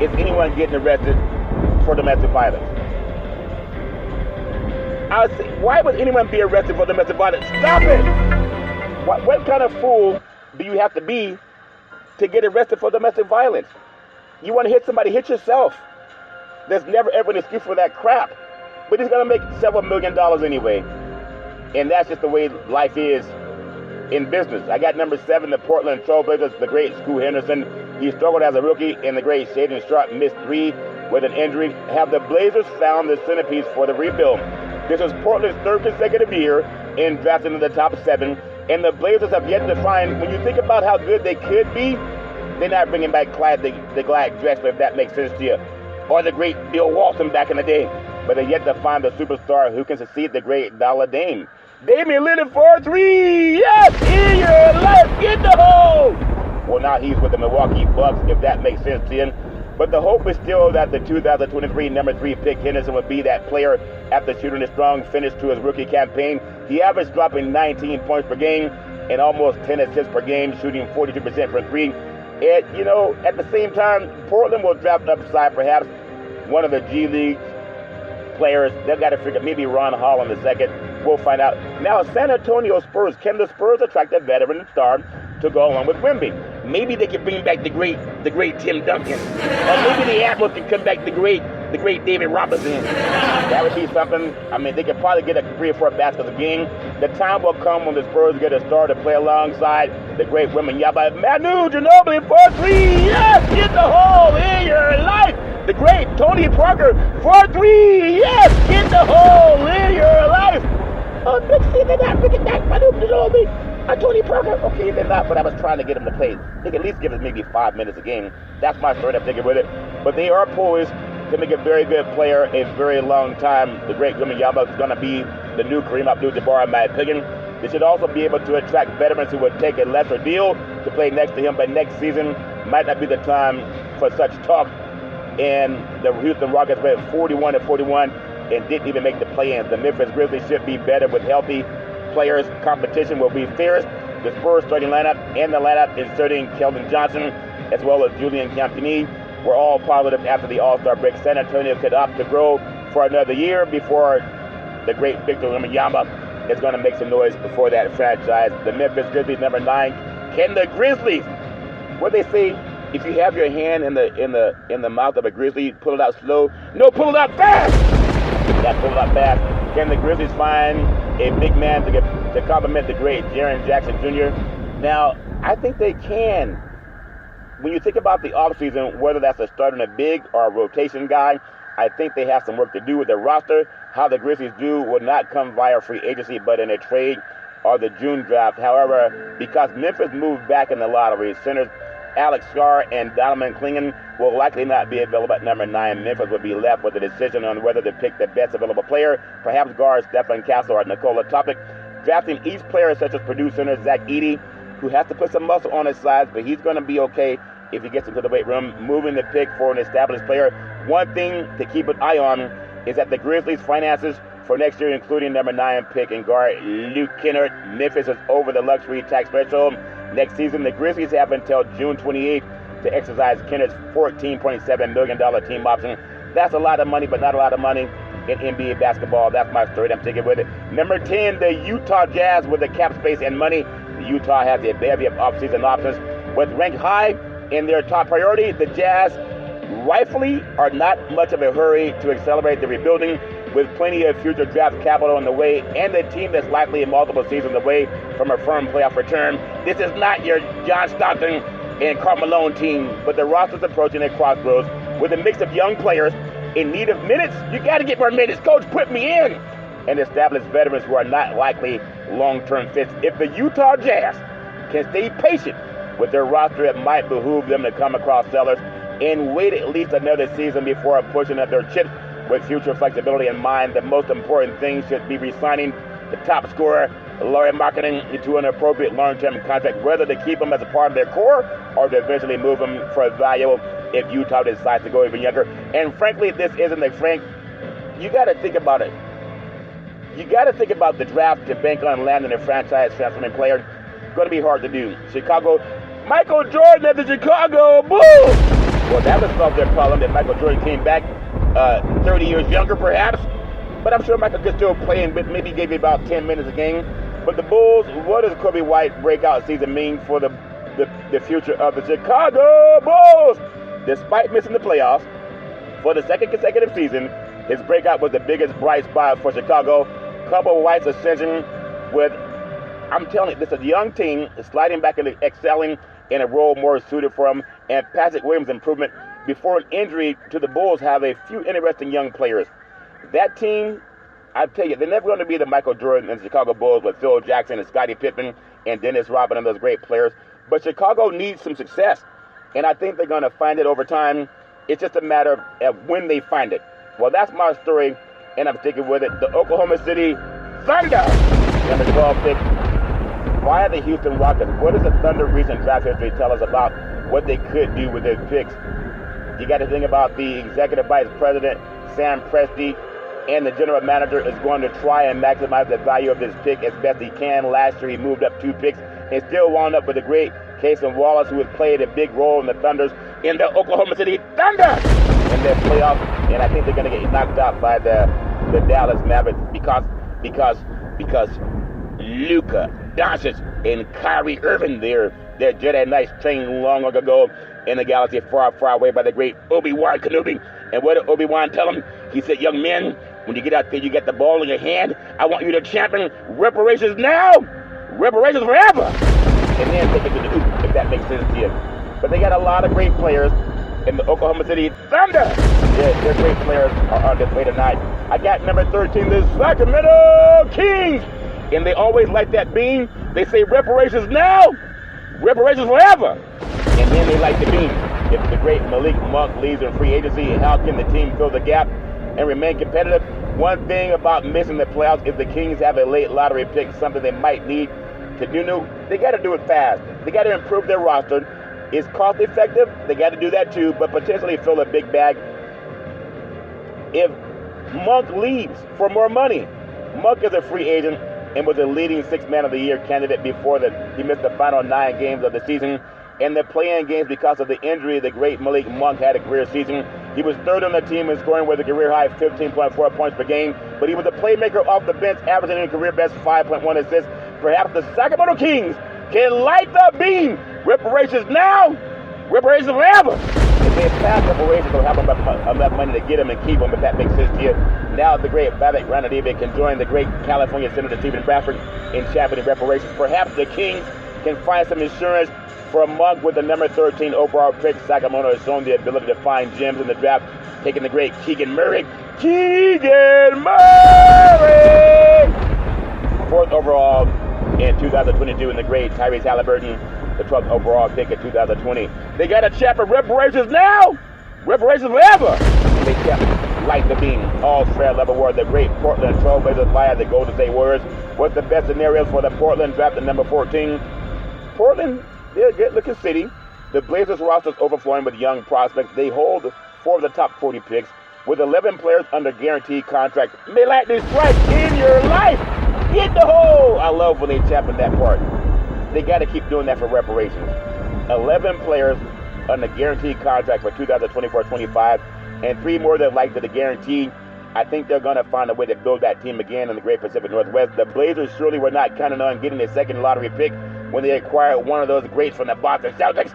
S8: is anyone getting arrested for domestic violence? I would say, why would anyone be arrested for domestic violence? Stop it! What kind of fool do you have to be to get arrested for domestic violence? You want to hit somebody, hit yourself. There's never ever an excuse for that crap. But he's going to make several $1 million anyway. And that's just the way life is in business. I got number 7, the Portland Trailblazers, the great Scoot Henderson. He struggled as a rookie, and the great Shaden Sharp missed 3 with an injury. Have the Blazers found the centerpiece for the rebuild? This is Portland's 3rd consecutive year in drafting in the top 7. And the Blazers have yet to find, when you think about how good they could be, They're not bringing back Clyde the Glad Drexler, if that makes sense to you, or the great Bill Walton back in the day. But they're yet to find the superstar who can succeed the great Dollar Dame. Damian Lillard for 3. Yes, in your life, get the hole. Well, now he's with the Milwaukee Bucks, if that makes sense to you. But the hope is still that the 2023 number 3 pick Henderson would be that player after shooting a strong finish to his rookie campaign. He averaged dropping 19 points per game and almost 10 assists per game, shooting 42% from 3. And, you know, at the same time, Portland will draft upside perhaps one of the G League players. They've got to figure, maybe Ron Holland the second. We'll find out. Now, San Antonio Spurs. Can the Spurs attract a veteran star to go along with Wemby? Maybe they can bring back the great Tim Duncan. Or maybe the Admirals can come back the great David Robinson. That would be something. I mean, they could probably get a 3 or 4 baskets a game. The time will come when the Spurs get a star to play alongside the great Wembanyama. Manu Ginobili for 3. Yes, get the hole in your life. The great Tony Parker for 3. Yes, get the hole in your life. Oh, Dixie, they're not bringing back Manu Ginobili. Tony Parker, okay, they're not, but I was trying to get them to play. They can at least give us maybe 5 minutes a game. That's my story. I'm thinking with it. But they are poised to make a very good player a very long time. The great Wembanyama is going to be the new Kareem Abdul-Jabbar, in my opinion. They should also be able to attract veterans who would take a lesser deal to play next to him, but next season might not be the time for such talk. And the Houston Rockets went 41-41 and didn't even make the play-ins. The Memphis Grizzlies should be better with healthy players. Competition will be fierce. The Spurs starting lineup and the lineup inserting Keldon Johnson as well as Julian Campini were all positive after the All-Star break. San Antonio could opt to grow for another year before the great Victor Wembanyama is going to make some noise before that franchise. The Memphis Grizzlies, number 9. Can the Grizzlies, what they say, if you have your hand in the mouth of a grizzly, pull it out slow. No, pull it out fast. Yeah, pull it out fast. Can the Grizzlies find a big man to complement the great Jaren Jackson Jr.? Now, I think they can. When you think about the offseason, whether that's a starting a big or a rotation guy, I think they have some work to do with their roster. How the Grizzlies do will not come via free agency, but in a trade or the June draft. However, because Memphis moved back in the lottery, centers Alex Scar and Donovan Clingan will likely not be available at number 9. Memphis will be left with a decision on whether to pick the best available player, perhaps guard Stephen Castle or Nikola Topic. Drafting each player such as Purdue center Zach Edey, who has to put some muscle on his sides, but he's going to be okay if he gets into the weight room. Moving the pick for an established player. One thing to keep an eye on is that the Grizzlies' finances for next year, including number 9 pick and guard Luke Kennard. Memphis is over the luxury tax threshold. Next season, the Grizzlies have until June 28th to exercise Kennard's $14.7 million team option. That's a lot of money, but not a lot of money in NBA basketball. That's my story. I'm taking with it. Number 10, the Utah Jazz with the cap space and money. Utah has a bevy of offseason options. But ranked high in their top priority, the Jazz rightfully are not much of a hurry to accelerate the rebuilding, with plenty of future draft capital on the way and a team that's likely in multiple seasons away from a firm playoff return. This is not your John Stockton and Karl Malone team, but the roster's approaching a crossroads with a mix of young players in need of minutes. You got to get more minutes. Coach, put me in. And established veterans who are not likely long-term fits. If the Utah Jazz can stay patient with their roster, it might behoove them to come across sellers and wait at least another season before pushing up their chips. With future flexibility in mind, the most important thing should be re-signing the top scorer, Lauri Markkanen, to an appropriate long-term contract, whether to keep him as a part of their core or to eventually move him for a value if Utah decides to go even younger. And frankly, this isn't a frank. You got to think about it. You got to think about the draft to bank on landing a franchise transforming player. It's going to be hard to do. Chicago, Michael Jordan at the Chicago Bulls. Well, that would solve their problem if Michael Jordan came back 30 years younger, perhaps. But I'm sure Michael could still play and maybe give you about 10 minutes a game. But the Bulls, what does Kobe White breakout season mean for the future of the Chicago Bulls? Despite missing the playoffs for the second consecutive season, his breakout was the biggest bright spot for Chicago. Kobe White's ascension with, I'm telling you, this is a young team sliding back into excelling in a role more suited for him, and Patrick Williams' improvement before an injury to the Bulls have a few interesting young players. That team, I tell you, they're never going to be the Michael Jordan and the Chicago Bulls with Phil Jackson and Scottie Pippen and Dennis Rodman and those great players. But Chicago needs some success. and I think they're going to find it over time. It's just a matter of when they find it. Well, that's my story, and I'm sticking with it. The Oklahoma City Thunder, number 12 pick. Why the Houston Rockets? What does the Thunder recent draft history tell us about what they could do with their picks? You got to think about the executive vice president, Sam Presti, and the general manager is going to try and maximize the value of this pick as best he can. Last year, he moved up 2 picks and still wound up with a great Cason Wallace, who has played a big role in the Oklahoma City Thunder in their playoffs. And I think they're going to get knocked out by the Dallas Mavericks because Luka Doncic and Kyrie Irving, their Jedi Knights trained long ago in a galaxy far, far away by the great Obi-Wan Kenobi. And what did Obi-Wan tell him? He said, young men, when you get out there, you get the ball in your hand. I want you to champion reparations now, reparations forever. And then take it to the hoop, if that makes sense to you. But they got a lot of great players in the Oklahoma City Thunder. Their great players are on display tonight. I got number 13, the Sacramento Kings. And they always like that beam. They say reparations now, reparations forever. And then they like the beam. If the great Malik Monk leaves in free agency, how can the team fill the gap and remain competitive? One thing about missing the playoffs is the Kings have a late lottery pick, something they might need to do. They got to do it fast. They got to improve their roster. It's cost effective. They got to do that too, but potentially fill a big bag. If Monk leaves for more money, Monk is a free agent and was a leading 6th man of the year candidate before he missed the final 9 games of the season. And the play-in games because of the injury, the great Malik Monk had a career season. He was 3rd on the team in scoring with a career-high 15.4 points per game, but he was a playmaker off the bench, averaging a career-best 5.1 assists. Perhaps the Sacramento Kings can light the beam. Reparations now, reparations forever. If they pass reparations, they'll have enough money to get him and keep him, if that makes sense to you. Now the great Babak Ranadive can join the great California Senator Stephen Bradford in championing reparations. Perhaps the Kings can find some insurance for a Monk with the number 13 overall pick. Sacramento has shown the ability to find gems in the draft, taking the great Keegan Murray. Keegan Murray! 4th overall in 2022, and the great Tyrese Halliburton, the 12th overall pick in 2020. They got a champion reparations now, reparations forever. And they kept light the beam, all fair level war. The great Portland Trailblazers via the Golden State Warriors. What's the best scenarios for the Portland draft at number 14? Portland, they're a good-looking city. The Blazers roster is overflowing with young prospects. They hold 4 of the top 40 picks with 11 players under guaranteed contracts. May like this strike in your life. Get the hole. I love when they champion that part. They got to keep doing that for reparations. 11 players under guaranteed contract for 2024-25, and 3 more that like the guarantee. I think they're going to find a way to build that team again in the Great Pacific Northwest. The Blazers surely were not counting on getting a second lottery pick when they acquired one of those greats from the Boston Celtics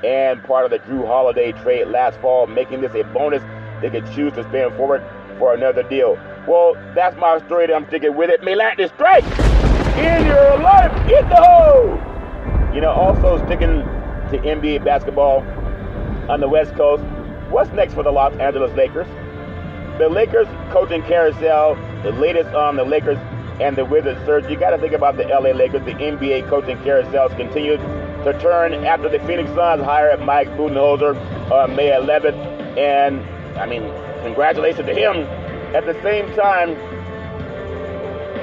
S8: and part of the Drew Holiday trade last fall, making this a bonus they could choose to spend forward for another deal. Well, that's my story that I'm sticking with it. May like this strike in your life. Hit the hole. You know, also sticking to NBA basketball on the West Coast. What's next for the Los Angeles Lakers? The Lakers coaching carousel, the latest on the Lakers and the Wizards search. You got to think about the LA Lakers. The NBA coaching carousels continued to turn after the Phoenix Suns hired Mike Budenholzer on May 11th. And, I mean, congratulations to him. At the same time,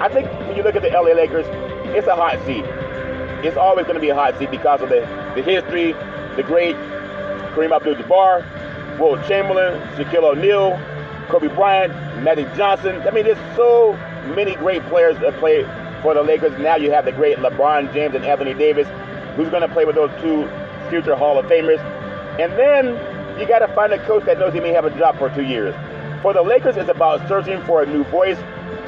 S8: I think when you look at the LA Lakers, it's a hot seat. It's always going to be a hot seat because of the history, the great Kareem Abdul-Jabbar, Wilt Chamberlain, Shaquille O'Neal, Kobe Bryant, Magic Johnson. I mean, there's so many great players that play for the Lakers. Now you have the great LeBron James and Anthony Davis, who's going to play with those 2 future Hall of Famers. And then you got to find a coach that knows he may have a job for 2 years. For the Lakers, it's about searching for a new voice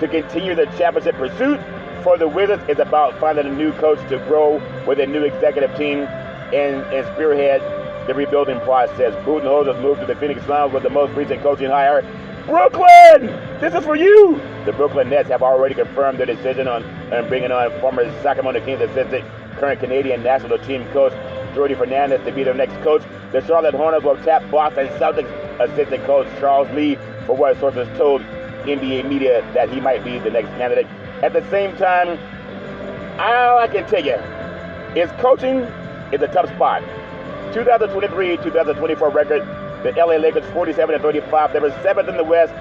S8: to continue the championship pursuit. For the Wizards, it's about finding a new coach to grow with a new executive team and spearhead the rebuilding process. Budenholzer's move to the Phoenix Suns was the most recent coaching hire. Brooklyn, this is for you. The Brooklyn Nets have already confirmed their decision on bringing on former Sacramento Kings assistant, current Canadian national team coach Jordi Fernandez to be their next coach. The Charlotte Hornets will tap Boston Celtics assistant coach Charles Lee for what sources told NBA media that he might be the next candidate. At the same time, all I can tell you is coaching is a tough spot. 2023-2024 record, the LA Lakers 47-35. They were 7th in the West,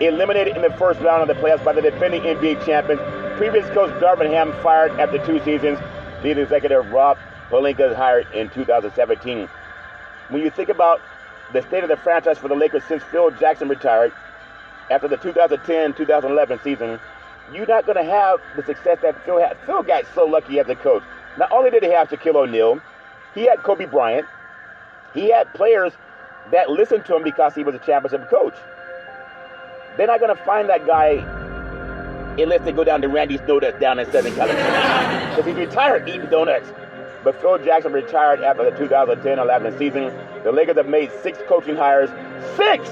S8: eliminated in the first round of the playoffs by the defending NBA champions. Previous coach Darvin Ham fired after 2 seasons. Lead executive Rob Pelinka is hired in 2017. When you think about the state of the franchise for the Lakers since Phil Jackson retired after the 2010-2011 season, you're not going to have the success that Phil had. Phil got so lucky as a coach. Not only did he have Shaquille O'Neal, he had Kobe Bryant. He had players that listened to him because he was a championship coach. They're not going to find that guy unless they go down to Randy's Donuts down in Southern California. Because he's retired eating donuts. But Phil Jackson retired after the 2010-11 season. The Lakers have made 6 coaching hires. 6!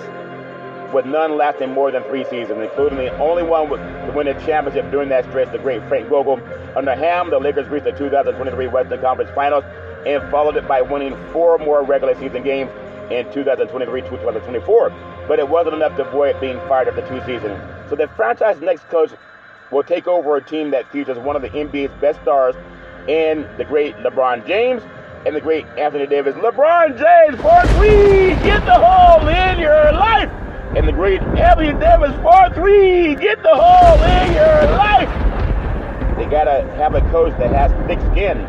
S8: With none lasting more than 3 seasons, including the only one to win a championship during that stretch, the great Frank Vogel. Under Ham, the Lakers reached the 2023 Western Conference Finals and followed it by winning 4 more regular season games in 2023-2024. But it wasn't enough to avoid being fired after 2 seasons. So the franchise next coach will take over a team that features one of the NBA's best stars in the great LeBron James and the great Anthony Davis. LeBron James for 3, get the hole in your life. And the great Anthony Davis for 3, get the hole in your life. They gotta have a coach that has thick skin.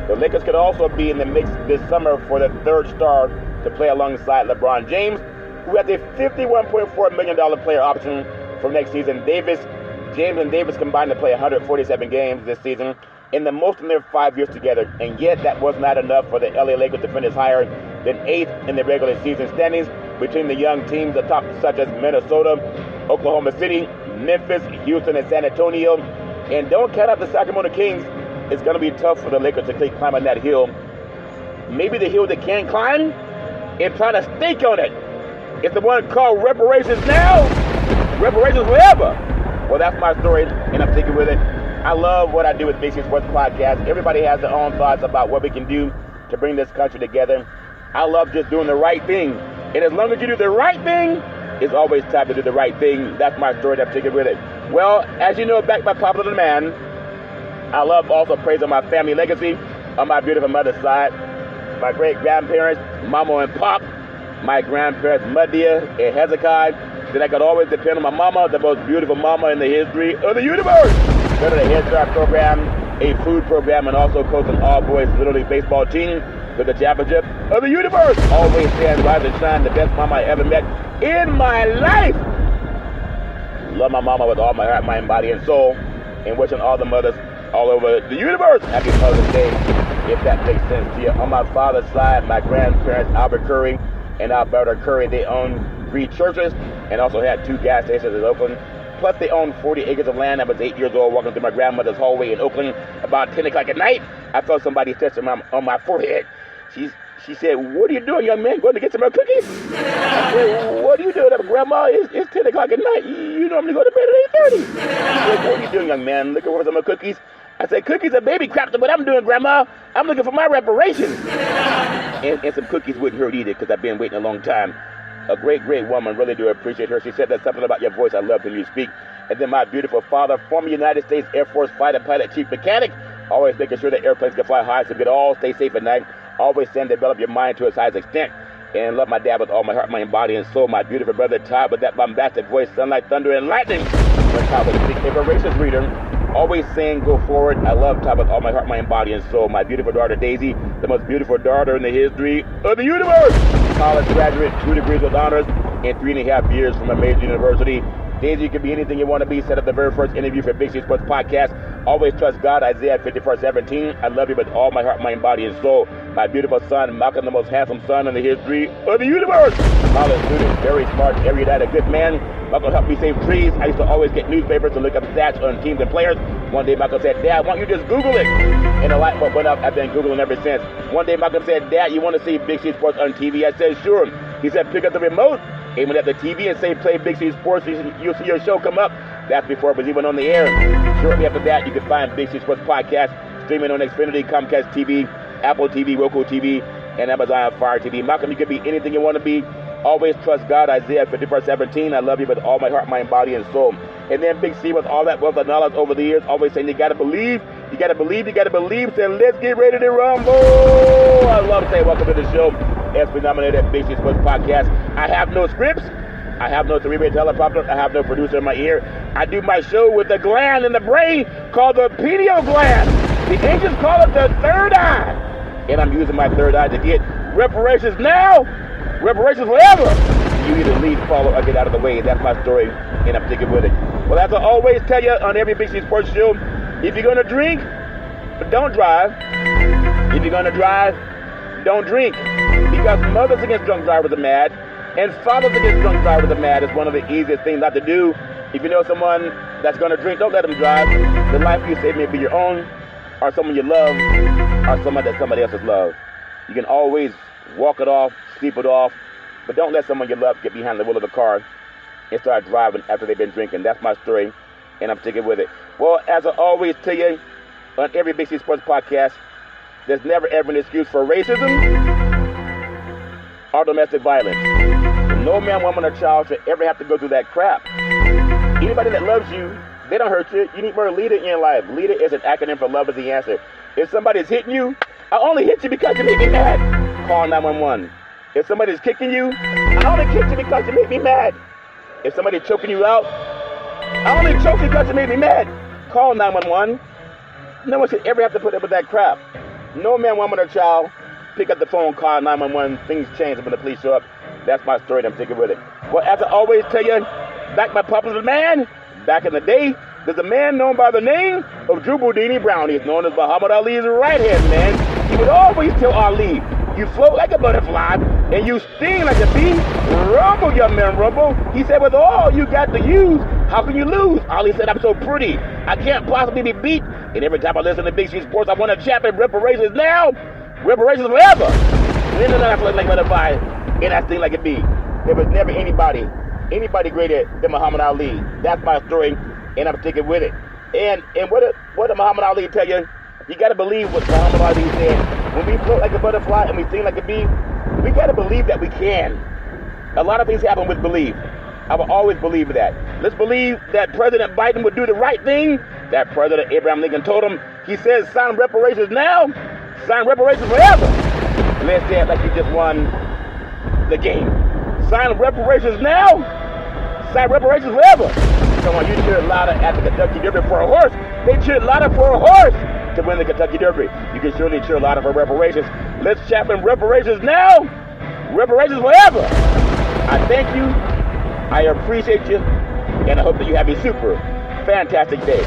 S8: The Lakers could also be in the mix this summer for the 3rd star to play alongside LeBron James, who has a $51.4 million player option for next season. James and Davis combined to play 147 games this season, in the most in their 5 years together, and yet that was not enough for the LA Lakers to finish higher than 8th in the regular season standings between the young teams atop such as Minnesota, Oklahoma City, Memphis, Houston, and San Antonio. And don't count out the Sacramento Kings. It's going to be tough for the Lakers to keep climbing that hill. Maybe the hill they can climb and plant a stake on it. It's the one called Reparations now, Reparations forever. Well, that's my story, and I'm sticking with it. I love what I do with Big C Sports Podcast. Everybody has their own thoughts about what we can do to bring this country together. I love just doing the right thing. And as long as you do the right thing, it's always time to do the right thing. That's my story, and I'm sticking with it. Well, as you know, back by popular demand, I love also praising my family legacy on my beautiful mother's side. My great-grandparents, Mama and Pop, my grandparents, Madia and Hezekiah. Then I could always depend on my mama, the most beautiful mama in the history of the universe. Go to the Head Start program, a food program, and also coach an all-boys Little League baseball team to the championship of the universe. Always stand, rise and shine, the best mama I ever met in my life. Love my mama with all my heart, mind, body, and soul, and wishing all the mothers all over the universe happy Mother's Day, if that makes sense to you. On my father's side, my grandparents, Albert Curry and Alberta Curry, they owned 3 churches and also had 2 gas stations in Oakland. Plus, they owned 40 acres of land. I was 8 years old walking through my grandmother's hallway in Oakland about 10 o'clock at night. I felt somebody touching on my forehead. She said, "What are you doing, young man? Going to get some more cookies?" I said, "What are you doing?" Grandma, it's 10 o'clock at night. You normally go to bed at 8:30. She said, "What are you doing, young man? Looking for some more cookies?" I said, "Cookies are baby crap to what I'm doing, Grandma. I'm looking for my reparations." and some cookies wouldn't hurt either because I've been waiting a long time. A great, great woman. Really do appreciate her. She said there's something about your voice I love when you speak. And then my beautiful father, former United States Air Force fighter pilot, chief mechanic, always making sure that airplanes can fly high so we can all stay safe at night. Always saying develop your mind to its highest extent. And love my dad with all my heart, mind, body, and soul. My beautiful brother Todd with that bombastic voice, sunlight, thunder, and lightning. When Todd was a big Reparations reader, always saying go forward. I love Todd with all my heart, mind, body, and soul. My beautiful daughter Daisy, the most beautiful daughter in the history of the universe. College graduate, 2 degrees with honors, and 3.5 years from a major university. Daisy, you can be anything you want to be. Set up the very first interview for Big C Sports Podcast. Always trust God, Isaiah 54:17. I love you with all my heart, mind, body, and soul. My beautiful son, Malcolm, the most handsome son in the history of the universe. College student, very smart, erudite, a good man. Malcolm helped me save trees. I used to always get newspapers to look up stats on teams and players. One day Malcolm said, "Dad, why don't you just Google it?" And the light bulb went up. I've been Googling ever since. One day Malcolm said, "Dad, you want to see Big C Sports on TV?" I said, "Sure." He said, "Pick up the remote, aim it at the TV, and say play Big C Sports. You'll see your show come up." That's before it was even on the air. Shortly after that, you can find Big C Sports Podcast streaming on Xfinity, Comcast TV, Apple TV, Roku TV, and Amazon Fire TV. Malcolm, you can be anything you want to be. Always trust God, Isaiah 54:17. I love you with all my heart, mind, body, and soul. And then Big C with all that wealth of knowledge over the years, always saying you got to believe You got to believe. So let's get ready to rumble. I love to say welcome to the show as we nominated at Big C Sports Podcast. I have no scripts. I have no three-way teleprompter. I have no producer in my ear. I do my show with the gland in the brain called the pineal gland. The ancients call it the third eye. And I'm using my third eye to get reparations now, reparations forever. You either lead, follow, or get out of the way. That's my story, and I'm sticking with it. Well, as I always tell you on every Big C Sports show, if you're going to drink, don't drive. If you're going to drive, don't drink. Because mothers against drunk drivers are mad, and fathers against drunk drivers are mad. It's one of the easiest things not to do. If you know someone that's going to drink, don't let them drive. The life you save may be your own, or someone you love, or someone that somebody else has loved. You can always walk it off, sleep it off, but don't let someone you love get behind the wheel of the car and start driving after they've been drinking. That's my story, and I'm sticking with it. Well, as I always tell you on every Big C Sports Podcast, there's never ever an excuse for racism or domestic violence. No man, woman, or child should ever have to go through that crap. Anybody that loves you, they don't hurt you. You need more leader in your life. Leader is an acronym for love is the answer. If somebody's hitting you, I only hit you because you made me mad. Call 911. If somebody's kicking you, I only kicked you because you made me mad. If somebody's choking you out, I only choked you because you made me mad. Call 911. No one should ever have to put up with that crap. No man, woman, or child pick up the phone, call 911. Things change when the police show up. That's my story, and I'm sticking with it. Well, as I always tell you, back my popular man, back in the day, there's a man known by the name of Drew Boudini Brown. He's known as Muhammad Ali's right-hand man. He would always tell Ali, you float like a butterfly, and you sting like a bee. Rumble, young man, rumble. He said, with all you got to use, how can you lose? Ali said, I'm so pretty, I can't possibly be beat. And every time I listen to Big C Sports, I want to champion reparations now, reparations forever. And then I float like a butterfly, and I sting like a bee. There was never anybody greater than Muhammad Ali. That's my story, and I'm sticking with it. And what did Muhammad Ali tell you? You got to believe what Muhammad Ali said. When we float like a butterfly and we sting like a bee, we got to believe that we can. A lot of things happen with belief. I will always believe that. Let's believe that President Biden would do the right thing. That President Abraham Lincoln told him. He says, sign reparations now, sign reparations forever. Let's say it like you just won the game. Sign reparations now, sign reparations forever. Come on, you cheered louder at the Kentucky Derby for a horse. They cheered louder for a horse to win the Kentucky Derby. You can surely cheer louder for reparations. Let's champion reparations now, reparations forever. I thank you, I appreciate you, and I hope that you have a super fantastic day.